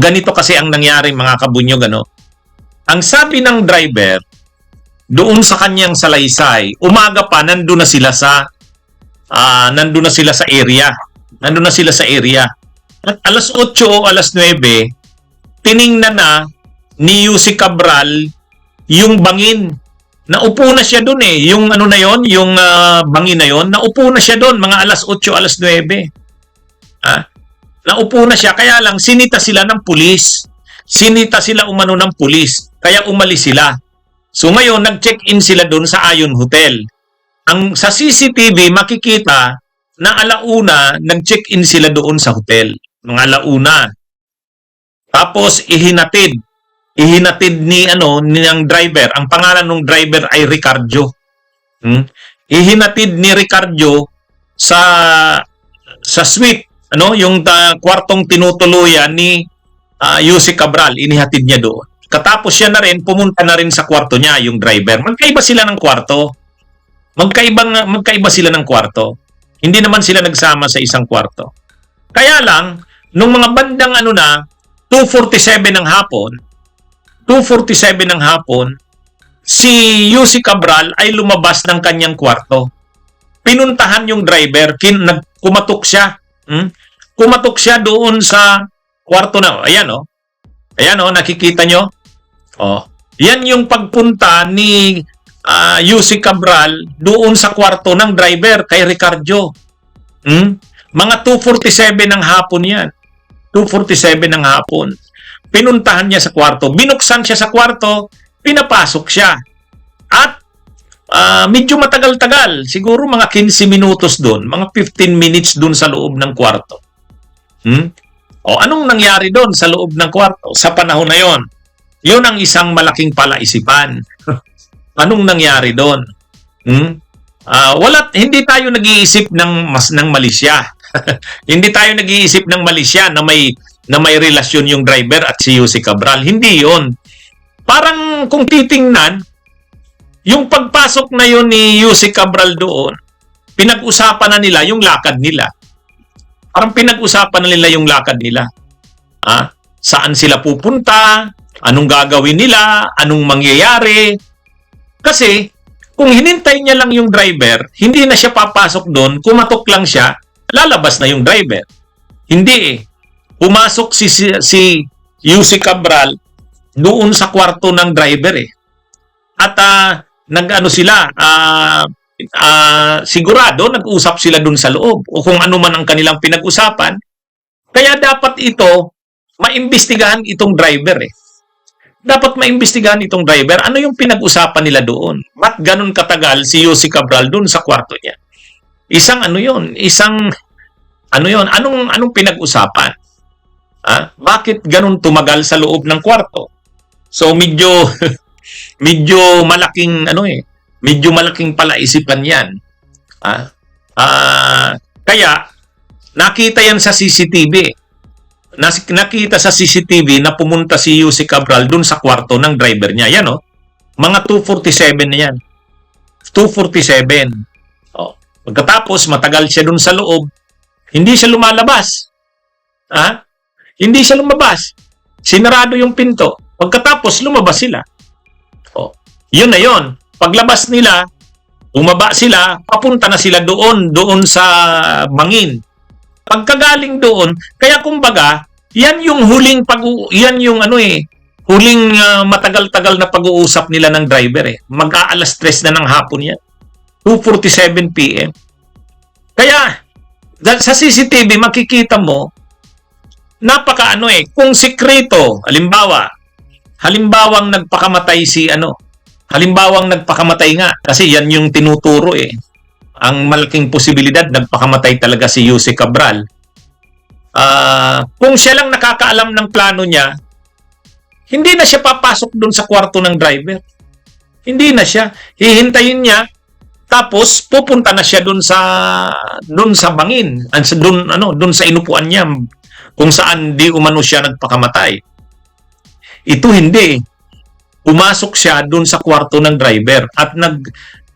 Ganito kasi ang nangyari mga kabunyog, Ang sabi ng driver, doon sa kanyang salaysay, umaga pa nandun na sila sa area. Nandun na sila sa area. At alas 8 o alas 9, tiningnan na ni Yusek Cabral yung bangin. Naupo na siya doon yung yung bangin na yon, naupo na siya doon mga alas 8, alas 9. Naupo na siya, kaya lang sinita sila ng pulis. Sinita sila ng pulis, kaya umalis sila. So ngayon, nag-check-in sila doon sa Ayon Hotel. Sa CCTV, makikita na alauna, nag-check-in sila doon sa hotel. Mga alauna. Tapos, ihinatid ng driver. Ang pangalan ng driver ay Ricardo. Ihinatid ni Ricardo sa suite, yung kwartong tinutuluyan ni Yusek Cabral, inihatid niya doon. Katapos siya na rin, pumunta na rin sa kwarto niya, yung driver. Magkaiba sila ng kwarto. Magkaiba sila ng kwarto. Hindi naman sila nagsama sa isang kwarto. Kaya lang, nung mga bandang 2:47 ng hapon, si Yusek Cabral ay lumabas ng kanyang kwarto. Pinuntahan yung driver, kumatok siya. Kumatok siya doon sa kwarto na. Ayan nakikita nyo? Yan yung pagpunta ni Yusek Cabral doon sa kwarto ng driver kay Ricardo. Mga 2:47 ng hapon yan. 2:47 ng hapon. Pinuntahan niya sa kwarto. Binuksan siya sa kwarto, pinapasok siya. At medyo matagal-tagal. Siguro mga 15 minutos doon. Mga 15 minutes doon sa loob ng kwarto. Anong nangyari doon sa loob ng kwarto sa panahon na yon? Yun ang isang malaking palaisipan. Anong nangyari doon? Hindi tayo nag-iisip ng malisya. Hindi tayo nag-iisip ng malisya na may relasyon yung driver at si Yusek Cabral. Hindi yon. Parang kung titingnan, yung pagpasok na yon ni Yusek Cabral doon, pinag-usapan na nila yung lakad nila. Parang pinag-usapan na nila yung lakad nila. Saan sila pupunta? Anong gagawin nila? Anong mangyayari? Kasi, kung hinintay niya lang yung driver, hindi na siya papasok doon, kumatok lang siya, lalabas na yung driver. Hindi pumasok si Yusek Cabral doon sa kwarto ng driver eh. At nag-ano sila, sigurado nag-usap sila doon sa loob o kung ano man ang kanilang pinag-usapan. Kaya dapat ito maimbestigahan itong driver eh. Dapat maimbestigahan itong driver. Ano yung pinag-usapan nila doon? Ba't ganun katagal si Yusek Cabral doon sa kwarto niya? Isang ano yun? Ano yun? Anong pinag-usapan? Bakit ganun tumagal sa loob ng kwarto? So medyo malaking medyo malaking palaisipan 'yan. Kaya nakita 'yan sa CCTV. Nakita sa CCTV na pumunta si Yusek Cabral dun sa kwarto ng driver niya. Yan mga 2:47 na yan. 2:47. Pagkatapos matagal siya dun sa loob, hindi siya lumalabas. Hindi siya lumabas. Sinarado yung pinto. Pagkatapos, lumabas sila. Yun na yun. Paglabas nila, bumaba sila, papunta na sila doon sa bangin. Pagkagaling doon, kaya kumbaga, yan yung huling matagal-tagal na pag-uusap nila ng driver eh. Mag-aalas 3 na ng hapon yan. 2:47 PM. Kaya, sa CCTV, makikita mo, kung sikreto, halimbawang nagpakamatay halimbawang nagpakamatay nga, kasi yan yung tinuturo eh. Ang malaking posibilidad, nagpakamatay talaga si Yusek Cabral. Kung siya lang nakakaalam ng plano niya, hindi na siya papasok dun sa kwarto ng driver. Hindi na siya. Hihintayin niya, tapos pupunta na siya dun sa bangin, dun sa inupuan niya, kung saan di umano siya nagpakamatay. Ito hindi. Pumasok siya doon sa kwarto ng driver at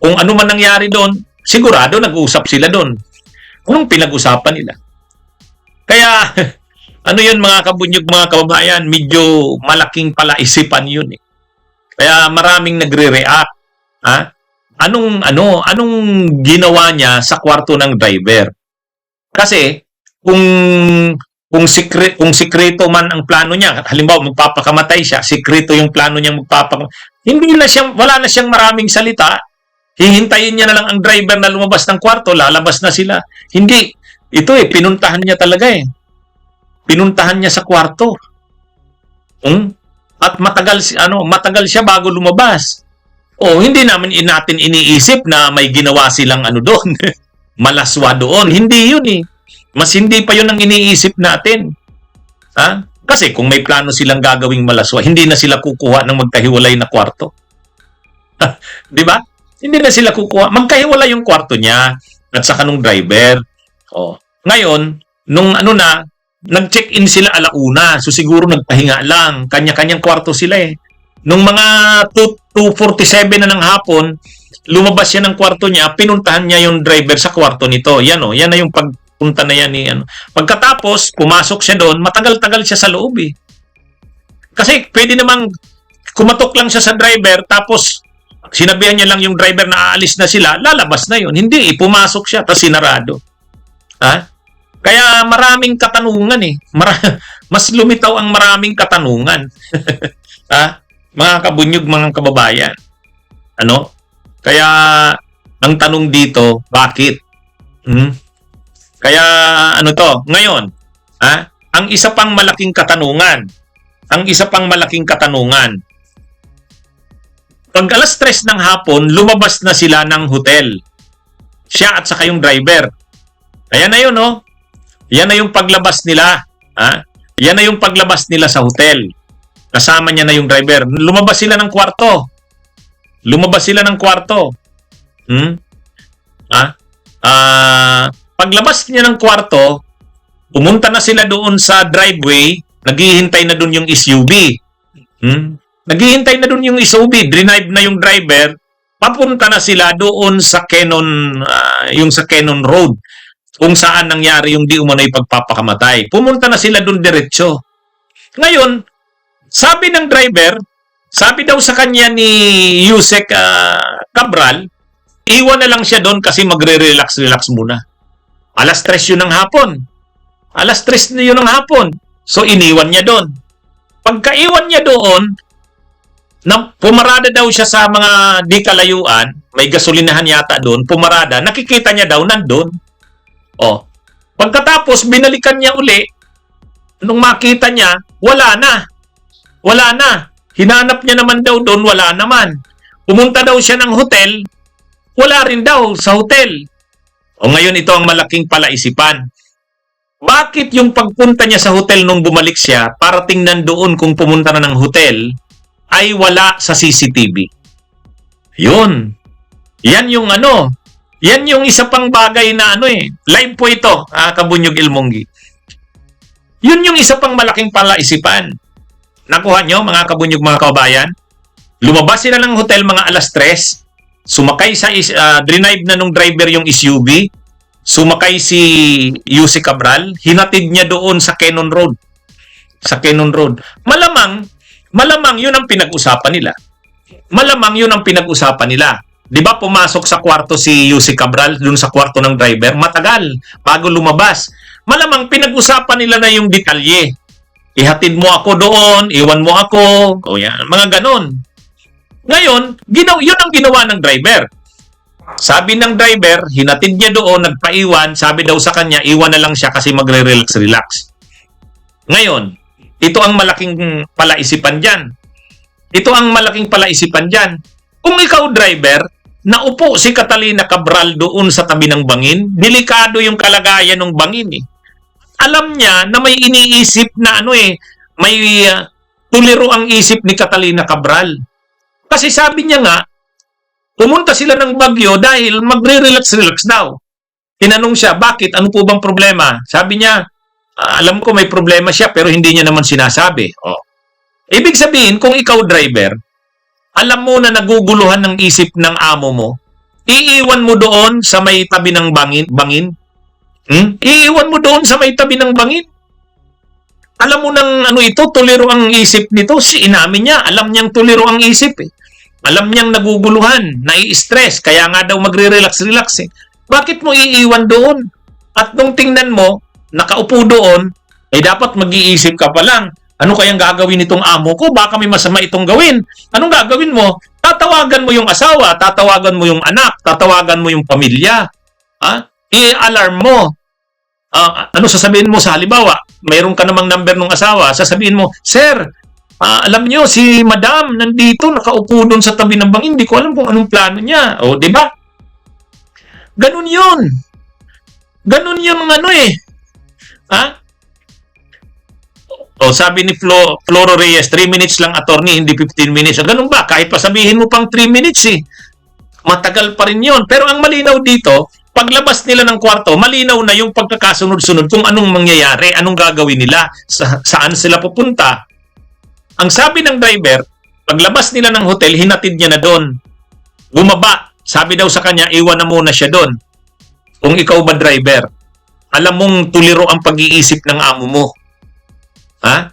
kung ano man nangyari doon, sigurado nag-usap sila doon. Anong pinag-usapan nila? Kaya, yun mga kabunyog, mga kababayan, medyo malaking palaisipan yun eh. Kaya maraming nagre-react. Anong ginawa niya sa kwarto ng driver? Kasi, kung sikreto man ang plano niya, halimbawa magpapakamatay siya, sikreto yung plano niya wala na siyang maraming salita, hihintayin niya na lang ang driver na lumabas ng kwarto, lalabas na sila. Hindi. Ito pinuntahan niya talaga eh. Pinuntahan niya sa kwarto. At matagal siya bago lumabas. Hindi natin iniisip na may ginawa silang doon. Malaswa doon. Hindi yun eh. Mas hindi pa yun ang iniisip natin. Kasi kung may plano silang gagawing malaswa, hindi na sila kukuha ng magkahiwalay na kwarto. Di ba? Hindi na sila kukuha. Magkahiwalay yung kwarto niya at saka nung driver. Ngayon, nag-check-in sila 1:00. So siguro nagpahinga lang. Kanya-kanyang kwarto sila eh. Nung mga 2:47 na ng hapon, lumabas siya ng kwarto niya, pinuntahan niya yung driver sa kwarto nito. Yan na yung punta na yan ni Pagkatapos, pumasok siya doon, matagal-tagal siya sa loob eh. Kasi pwede namang kumatok lang siya sa driver, tapos sinabihan niya lang yung driver na aalis na sila, lalabas na yun. Hindi eh, pumasok siya, tapos sinarado. Kaya maraming katanungan eh. Mas lumitaw ang maraming katanungan. Mga kabunyog, mga kababayan. Kaya, ang tanong dito, bakit? Kaya ngayon, ang isa pang malaking katanungan, pag alas 3 ng hapon, lumabas na sila ng hotel. Siya at saka yung driver. Ayan na yun, Yan na yung paglabas nila. Yan na yung paglabas nila sa hotel. Kasama niya na yung driver. Lumabas sila ng kwarto. Paglabas niya ng kwarto, pumunta na sila doon sa driveway, naghihintay na doon yung SUV. Naghihintay na doon yung SUV, drive na yung driver, papunta na sila doon sa Cannon Road, kung saan nangyari yung di umano'y pagpapakamatay. Pumunta na sila doon diretso. Ngayon, sabi ng driver, sabi daw sa kanya ni Yusek Cabral, iwan na lang siya doon kasi magre-relax muna. Alas 3 yun ng hapon. So, iniwan niya doon. Pagkaiwan niya doon, pumarada daw siya sa mga di kalayuan, may gasolinahan yata doon, pumarada, nakikita niya daw nandun. Oh. Pagkatapos, binalikan niya uli, nung makita niya, wala na. Wala na. Hinanap niya naman daw doon, wala naman. Pumunta daw siya ng hotel, wala rin daw sa hotel. O ngayon ito ang malaking palaisipan. Bakit yung pagpunta niya sa hotel nung bumalik siya para tingnan doon kung pumunta na ng hotel ay wala sa CCTV? Yun. Yan yung yan yung isa pang bagay na live po ito, Kabunyog Ilmonggi. Yun yung isa pang malaking palaisipan. Nakuha nyo, mga kabunyog, mga kababayan? Lumabas sila ng hotel mga alas 3, sumakay sa, drive na nung driver yung SUV, sumakay si Yussi Cabral, hinatid niya doon sa Cannon Road. Sa Cannon Road. Malamang yun ang pinag-usapan nila. Malamang yun ang pinag-usapan nila. Di ba pumasok sa kwarto si Yussi Cabral, dun sa kwarto ng driver, matagal, bago lumabas. Malamang pinag-usapan nila na yung detalye. Ihatid mo ako doon, iwan mo ako, o yan, mga ganon. Ngayon, yun ang ginawa ng driver. Sabi ng driver, hinatid niya doon, nagpaiwan, sabi daw sa kanya, iwan na lang siya kasi magre-relax-relax. Ngayon, ito ang malaking palaisipan dyan. Ito ang malaking palaisipan dyan. Kung ikaw, driver, naupo si Catalina Cabral doon sa tabi ng bangin, delikado yung kalagayan ng bangin eh. Alam niya na may iniisip na may tuliro ang isip ni Catalina Cabral. Kasi sabi niya nga, pumunta sila ng Baguio dahil magre-relax-relax daw. Tinanong siya, bakit? Ano po bang problema? Sabi niya, alam ko may problema siya pero hindi niya naman sinasabi. Oh. Ibig sabihin, kung ikaw driver, alam mo na naguguluhan ng isip ng amo mo, iiwan mo doon sa may tabi ng bangin? Iiwan mo doon sa may tabi ng bangin? Alam mo nang ito, tuliro ang isip nito. Si inamin niya, alam niyang tuliro ang isip eh. Alam niyang naguguluhan, nai-stress, kaya nga daw magre-relax-relax eh. Bakit mo iiwan doon? At nung tingnan mo, nakaupo doon, dapat mag-iisip ka pa lang. Ano kayang gagawin nitong amo ko? Baka may masama itong gawin. Anong gagawin mo? Tatawagan mo yung asawa, tatawagan mo yung anak, tatawagan mo yung pamilya. I-alarm mo. Ano sasabihin mo sa halimbawa? Mayroon ka namang number ng asawa, sasabihin mo, Sir, alam nyo, si Madam nandito, nakaupo doon sa tabi ng bangin. Hindi ko alam kung anong plano niya. O, di ba? Ganun yun. Ganun yung O, sabi ni Floro Reyes, 3 minutes lang, attorney, hindi 15 minutes. O, ganun ba? Kahit pa sabihin mo pang 3 minutes eh. Matagal pa rin yun. Pero ang malinaw dito, paglabas nila ng kwarto, malinaw na yung pagkakasunod-sunod kung anong mangyayari, anong gagawin nila, saan sila pupunta. Ang sabi ng driver, paglabas nila ng hotel, hinatid niya na doon. Bumaba. Sabi daw sa kanya, iwan na muna siya doon. Kung ikaw ba driver, alam mong tuliro ang pag-iisip ng amo mo. Ha?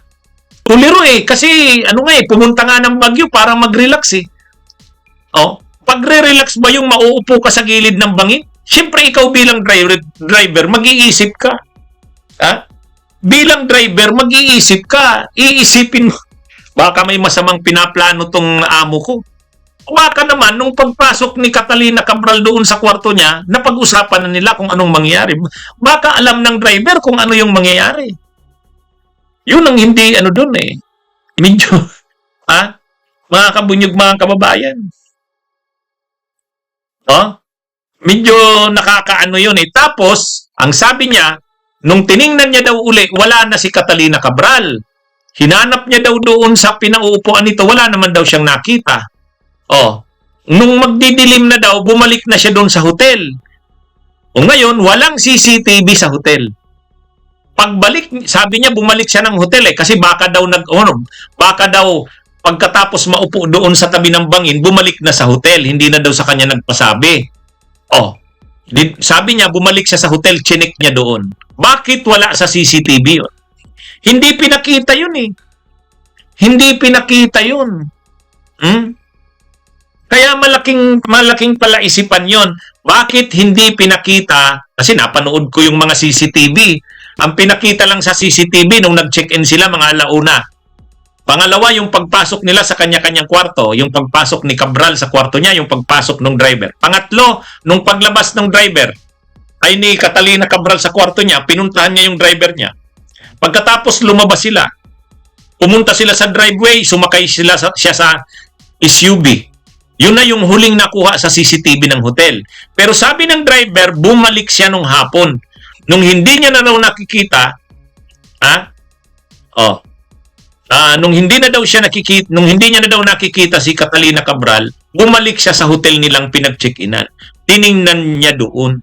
Tuliro eh. Kasi, pumunta nga ng Baguio para mag-relax eh. O, pagre-relax ba yung mauupo ka sa gilid ng bangin? Siyempre, ikaw bilang driver, mag-iisip ka. Ha? Bilang driver, mag-iisip ka. Iisipin mo, baka may masamang pinaplano tong amo ko. Baka naman, nung pagpasok ni Catalina Cabral doon sa kwarto niya, napag-usapan na nila kung anong mangyayari. Baka alam ng driver kung ano yung mangyayari. Yun ang hindi, doon eh. Medyo, mga kabunyog, mga kababayan. Medyo nakakaano yun eh. Tapos, ang sabi niya, nung tiningnan niya daw uli, wala na si Catalina Cabral. Hinanap niya daw doon sa pinauupuan nito, wala naman daw siyang nakita. Nung magdidilim na daw, bumalik na siya doon sa hotel. O ngayon, walang CCTV sa hotel. Pagbalik, sabi niya, bumalik siya ng hotel eh, kasi baka daw pagkatapos maupo doon sa tabi ng bangin, bumalik na sa hotel, hindi na daw sa kanya nagpasabi. Sabi niya, bumalik siya sa hotel, chinek niya doon. Bakit wala sa CCTV yun? Hindi pinakita yun eh. Hindi pinakita yun. Kaya malaking palaisipan yun. Bakit hindi pinakita? Kasi napanood ko yung mga CCTV. Ang pinakita lang sa CCTV nung nag-check-in sila mga alauna. Pangalawa, yung pagpasok nila sa kanya-kanyang kwarto, yung pagpasok ni Cabral sa kwarto niya, yung pagpasok ng driver. Pangatlo, nung paglabas ng driver, ay ni Catalina Cabral sa kwarto niya, pinuntahan niya yung driver niya. Pagkatapos lumabas sila, pumunta sila sa driveway, sumakay siya sa SUV. Yun na yung huling nakuha sa CCTV ng hotel. Pero sabi ng driver, bumalik siya nung hapon. Nung hindi niya na daw nakikita, nung hindi niya na daw nakikita si Catalina Cabral, bumalik siya sa hotel nilang pinag-check-inan. Tiningnan niya doon.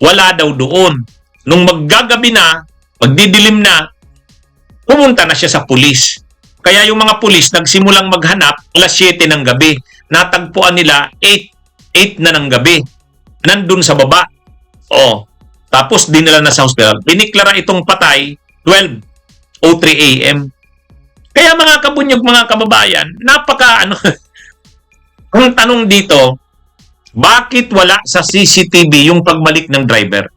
Wala daw doon. Nung maggagabi na, magdidilim na, pumunta na siya sa pulis. Kaya yung mga pulis nagsimulang maghanap alas 7 ng gabi. Natagpuan nila 8 na ng gabi. Nandun sa baba. Tapos dinala na sa hospital. Diniklara itong patay 12:03 a.m. Kaya mga kabunyog, mga kababayan, ang tanong dito, bakit wala sa CCTV yung pagbalik ng driver?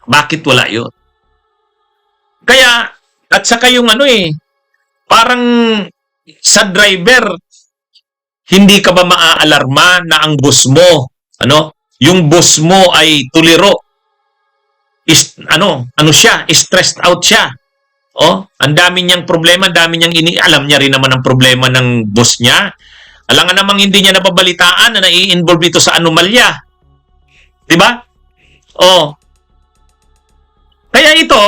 Bakit wala yun? Kaya, at saka yung parang sa driver, hindi ka ba maaalarma na ang boss mo, yung boss mo ay tuliro, stressed out siya. Ang dami niyang problema, alam niya rin naman ang problema ng boss niya. Alam nga namang hindi niya napabalitaan na nai-involve ito sa anomalya. Di ba? Kaya ito,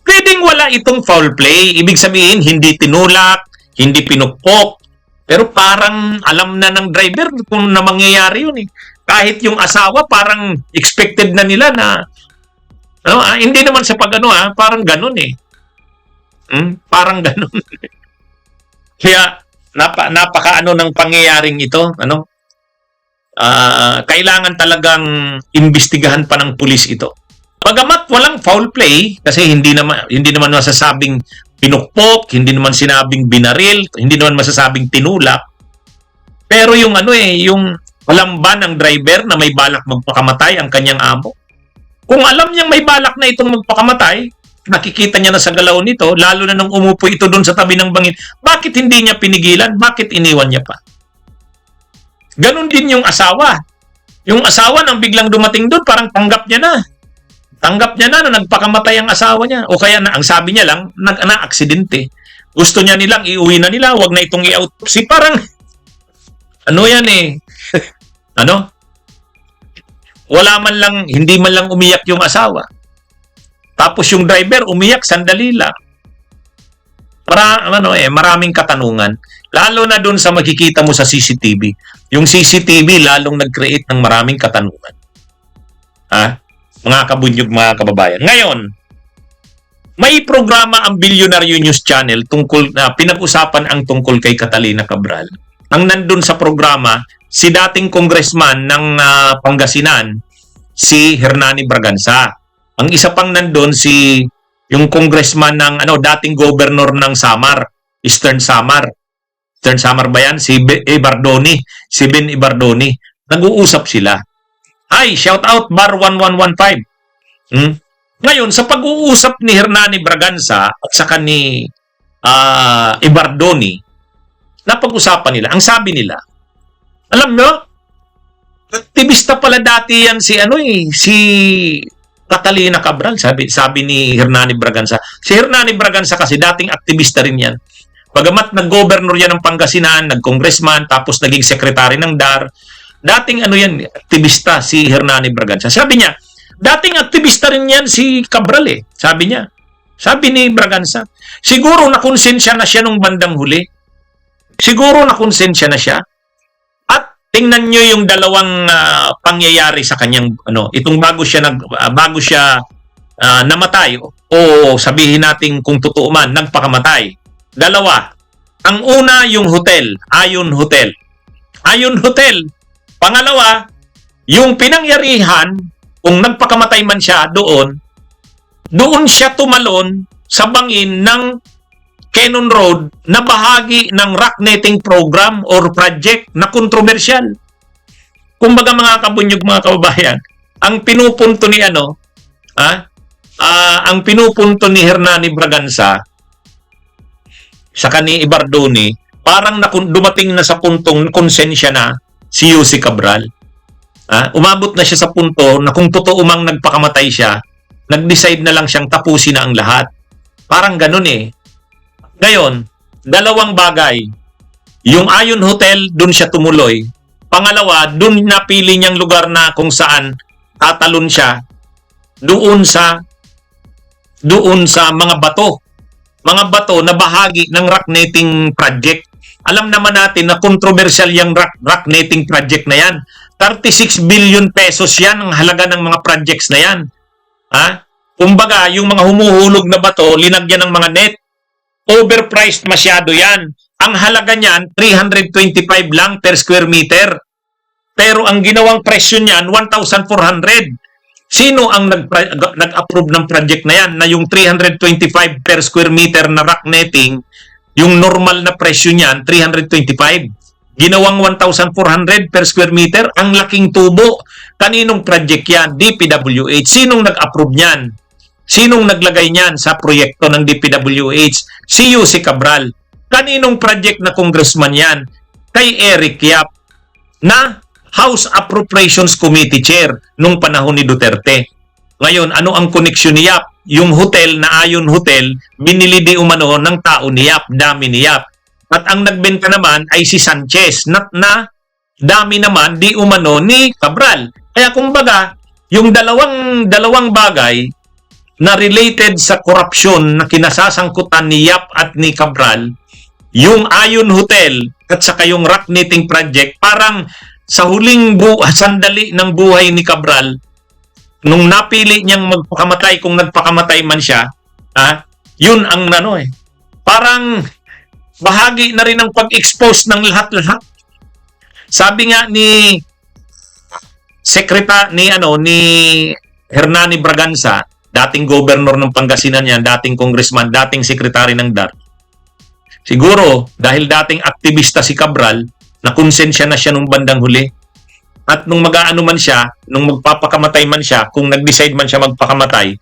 pwedeng wala itong foul play. Ibig sabihin, hindi tinulak, hindi pinukpok. Pero parang alam na ng driver kung na mangyayari yun. Kahit yung asawa, parang expected na nila na, hindi naman sa parang ganun Parang ganun. Kaya, napaka ng pangyayaring ito. Kailangan talagang imbestigahan pa ng pulis ito. Bagamat walang foul play, kasi hindi naman masasabing pinukpok, hindi naman sinabing binaril, hindi naman masasabing tinulak. Pero yung yung alam ba ng driver na may balak magpakamatay ang kanyang amo? Kung alam niyang may balak na itong magpakamatay, nakikita niya na sa galaw nito, lalo na nung umupo ito doon sa tabi ng bangin, bakit hindi niya pinigilan? Bakit iniwan niya pa? Ganon din yung asawa. Yung asawa nang biglang dumating doon, parang tanggap niya na na nagpakamatay ang asawa niya. O kaya ang sabi niya lang, na-aksidente. Gusto niya nilang iuwi na nila, wag na itong i-autopsy. Parang, wala man lang, hindi man lang umiyak yung asawa. Tapos yung driver, umiyak, sandali lang. Maraming katanungan. Lalo na dun sa makikita mo sa CCTV. Yung CCTV, lalong nag-create ng maraming katanungan. Mga kabunyog, mga kababayan. Ngayon, may programa ang Bilyonaryo News Channel tungkol na pinag-usapan ang tungkol kay Catalina Cabral. Ang nandun sa programa, si dating congressman ng Pangasinan, si Hernani Braganza. Ang isa pang nandun, yung congressman ng dating governor ng Samar, Eastern Samar. Eastern Samar ba yan? Si Ben Ibardoni. Nag-uusap sila. Hi, shout out Bar 1115. Ngayon, sa pag-uusap ni Hernani Braganza at saka ni Ibardoni, napag-usapan nila. Ang sabi nila, alam nyo, aktivista pala dati yan si Catalina Cabral, sabi ni Hernani Braganza. Si Hernani Braganza kasi dating aktivista rin yan. Bagamat nag-governor yan ng Pangasinan, nag-congressman, tapos naging sekretary ng DAR, dating aktivista si Hernani Braganza. Sabi niya, dating aktivista rin yan si Cabral Sabi niya. Sabi ni Braganza, siguro nakonsensya na siya nung bandang huli. Siguro nakonsensya na siya. At tingnan niyo yung dalawang pangyayari sa kanyang itong bago siya namatay o sabihin natin kung totoo man nagpakamatay. Dalawa. Ang una yung hotel, Ayon Hotel. Ayon Hotel. Pangalawa, yung pinangyarihan, kung nagpakamatay man siya doon siya tumalon sa bangin ng Cannon Road na bahagi ng rock netting program or project na kontrobersyal. Kumbaga mga kabunyog, mga kababayan, ang pinupunto Ang pinupunto ni Hernani Braganza sa ni Ibardoni, parang dumating na sa puntong konsensya na si Yussi Cabral. Umabot na siya sa punto na kung totoo mang nagpakamatay siya, nag-decide na lang siyang tapusin na ang lahat. Parang ganun eh. Ngayon, dalawang bagay. Yung Ayon Hotel, dun siya tumuloy. Pangalawa, dun napili niyang lugar na kung saan tatalon siya doon sa mga bato. Mga bato na bahagi ng rock netting project. Alam naman natin na controversial yung rock netting project na yan. 36 billion pesos yan ang halaga ng mga projects na yan. Kumbaga, yung mga humuhulog na bato, linagyan ng mga net. Overpriced masyado yan. Ang halaga niyan, 325 lang per square meter. Pero ang ginawang presyo niyan, 1,400. Sino ang nag-approve ng project na yan na yung 325 per square meter na rock netting, yung normal na presyo niyan, 325. Ginawang 1,400 per square meter, ang laking tubo. Kaninong project yan? DPWH. Sinong nag-approve niyan? Sinong naglagay niyan sa proyekto ng DPWH? Si Yussi Cabral. Kaninong project na congressman yan? Kay Eric Yap na House Appropriations Committee Chair nung panahon ni Duterte. Ngayon, ano ang koneksyon ni Yap? Yung hotel na Ayon Hotel, binili di umano ng tao ni Yap, dami ni Yap. At ang nagbenta naman ay si Sanchez, na dami naman di umano ni Cabral. Kaya kumbaga, yung dalawang bagay na related sa korupsyon na kinasasangkutan ni Yap at ni Cabral, yung Ayon Hotel at saka yung rock knitting project, parang sa huling sandali ng buhay ni Cabral, nung napili niyang magpakamatay, kung nagpakamatay man siya, yun ang parang bahagi na rin ng pag-expose ng lahat-lahat. Sabi nga ni ni Hernani Braganza, dating governor ng Pangasinan yan, dating congressman, dating sekretary ng DAR. Siguro, dahil dating aktivista si Cabral, nakonsensya na siya nung bandang huli. At nung mag-aano man siya, nung magpapakamatay man siya, kung nag-decide man siya magpakamatay,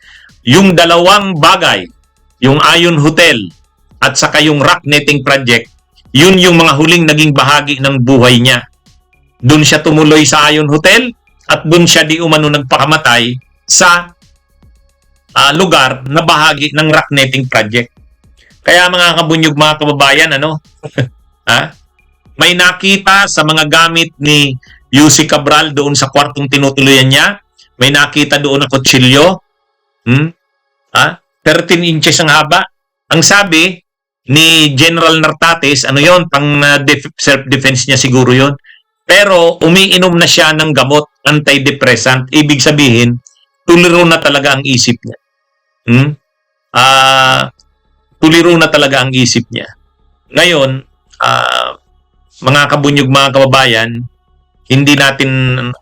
yung dalawang bagay, yung Ayon Hotel at saka yung rock netting project, yun yung mga huling naging bahagi ng buhay niya. Doon siya tumuloy sa Ayon Hotel at doon siya di umano nagpakamatay sa lugar na bahagi ng rock netting project. Kaya mga kabunyog, mga kababayan, may nakita sa mga gamit ni Yussi Cabral doon sa kwartong tinutuluyan niya. May nakita doon na kutsilyo. 13 inches ang haba. Ang sabi ni General Nartates, pang self-defense niya siguro yon. Pero umiinom na siya ng gamot, antidepressant. Ibig sabihin, tuliro na talaga ang isip niya. Tuliro na talaga ang isip niya. Ngayon, mga kabunyog, mga kababayan, hindi natin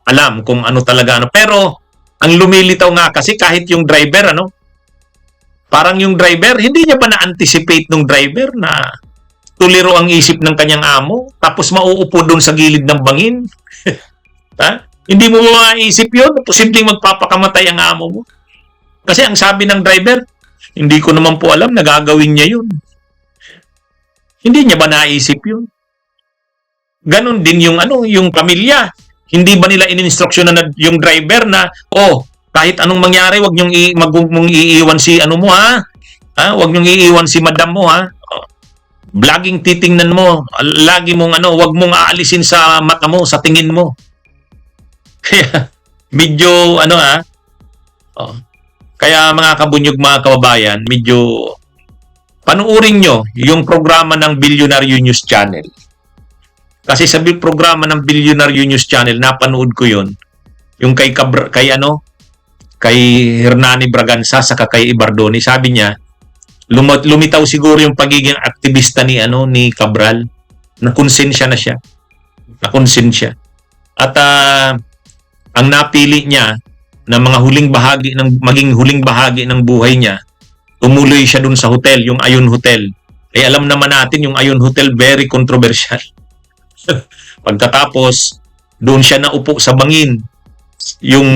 alam kung ano talaga. Pero, ang lumilitaw nga kasi kahit yung driver, parang yung driver, hindi niya pa na-anticipate nung driver na tuliro ang isip ng kanyang amo, tapos mauupo doon sa gilid ng bangin. Hindi mo maisip yun, posibleng magpapakamatay ang amo mo. Kasi ang sabi ng driver, hindi ko naman po alam na gagawin niya yun. Hindi niya ba naisip yun? Ganon din yung pamilya. Hindi ba nila in-instruction na yung driver na, kahit anong mangyari, wag mong iiwan si mo, wag mong iiwan si madam mo, Laging titingnan mo, lagi mong wag mong aalisin sa mata mo, sa tingin mo. Kaya medyo Kaya mga kabunyog, mga kababayan, medyo panuurin nyo yung programa ng Billionaire News Channel. Kasi sa programa ng Billionaire News Channel, napanood ko yun. Yung kay Hernani Braganza saka kay Ibardoni, sabi niya, lumitaw siguro yung pagiging aktivista ni Cabral. Nakonsensya na siya. Nakonsensya. At ang napili niya na maging huling bahagi ng buhay niya, tumuloy siya dun sa hotel, yung Ayon Hotel. Alam naman natin yung Ayon Hotel, very controversial. Pagkatapos, doon siya naupo sa bangin. Yung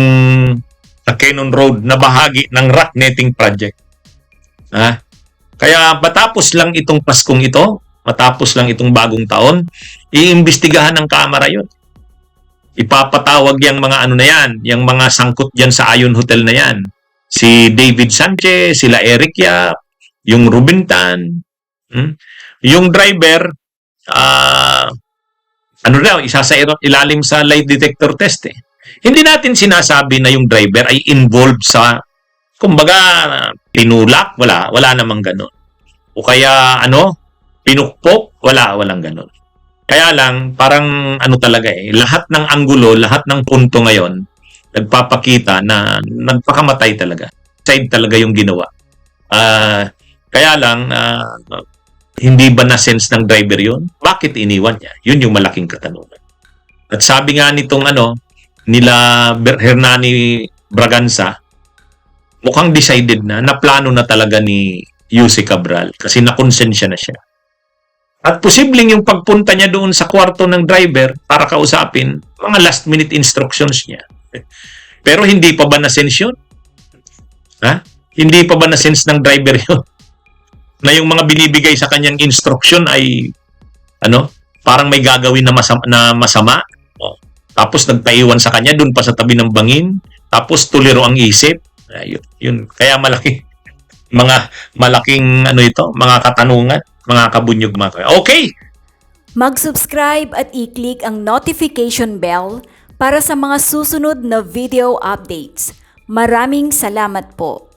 sa Cannon Road na bahagi ng rock netting project. Kaya matapos lang itong Paskong ito, matapos lang itong bagong taon, iimbestigahan ng Kamara yun. Ipapatawag yung mga ano na yan, yung mga sangkot dyan sa Ayon Hotel na yan. Si David Sanchez, sila Eric Yap, yung Ruben Tan, yung driver, ano daw, isa sa ilalim sa lie detector test eh. Hindi natin sinasabi na yung driver ay involved sa, kumbaga, pinulak, wala namang ganun. O kaya, pinukpok, walang ganun. Kaya lang, parang talaga lahat ng anggulo, lahat ng punto ngayon, nagpapakita na nagpakamatay talaga. Side talaga yung ginawa. Kaya lang, hindi ba na-sense ng driver yun? Bakit iniwan niya? Yun yung malaking katanungan. At sabi nga nitong nila Hernani Braganza, mukhang decided na plano na talaga ni Yusek Cabral kasi nakonsensya na siya. At posibleng yung pagpunta niya doon sa kwarto ng driver para kausapin, mga last minute instructions niya. Pero hindi pa ba na-sense yun? Hindi pa ba na-sense ng driver yun? Na yung mga binibigay sa kanyang instruction ay parang may gagawin na masama. Tapos nagpaiwan sa kanya doon pa sa tabi ng bangin. Tapos tuliro ang isip. Yun. Kaya malaking mga katanungan, mga kabunyog mga. Okay. Mag-subscribe at i-click ang notification bell para sa mga susunod na video updates. Maraming salamat po.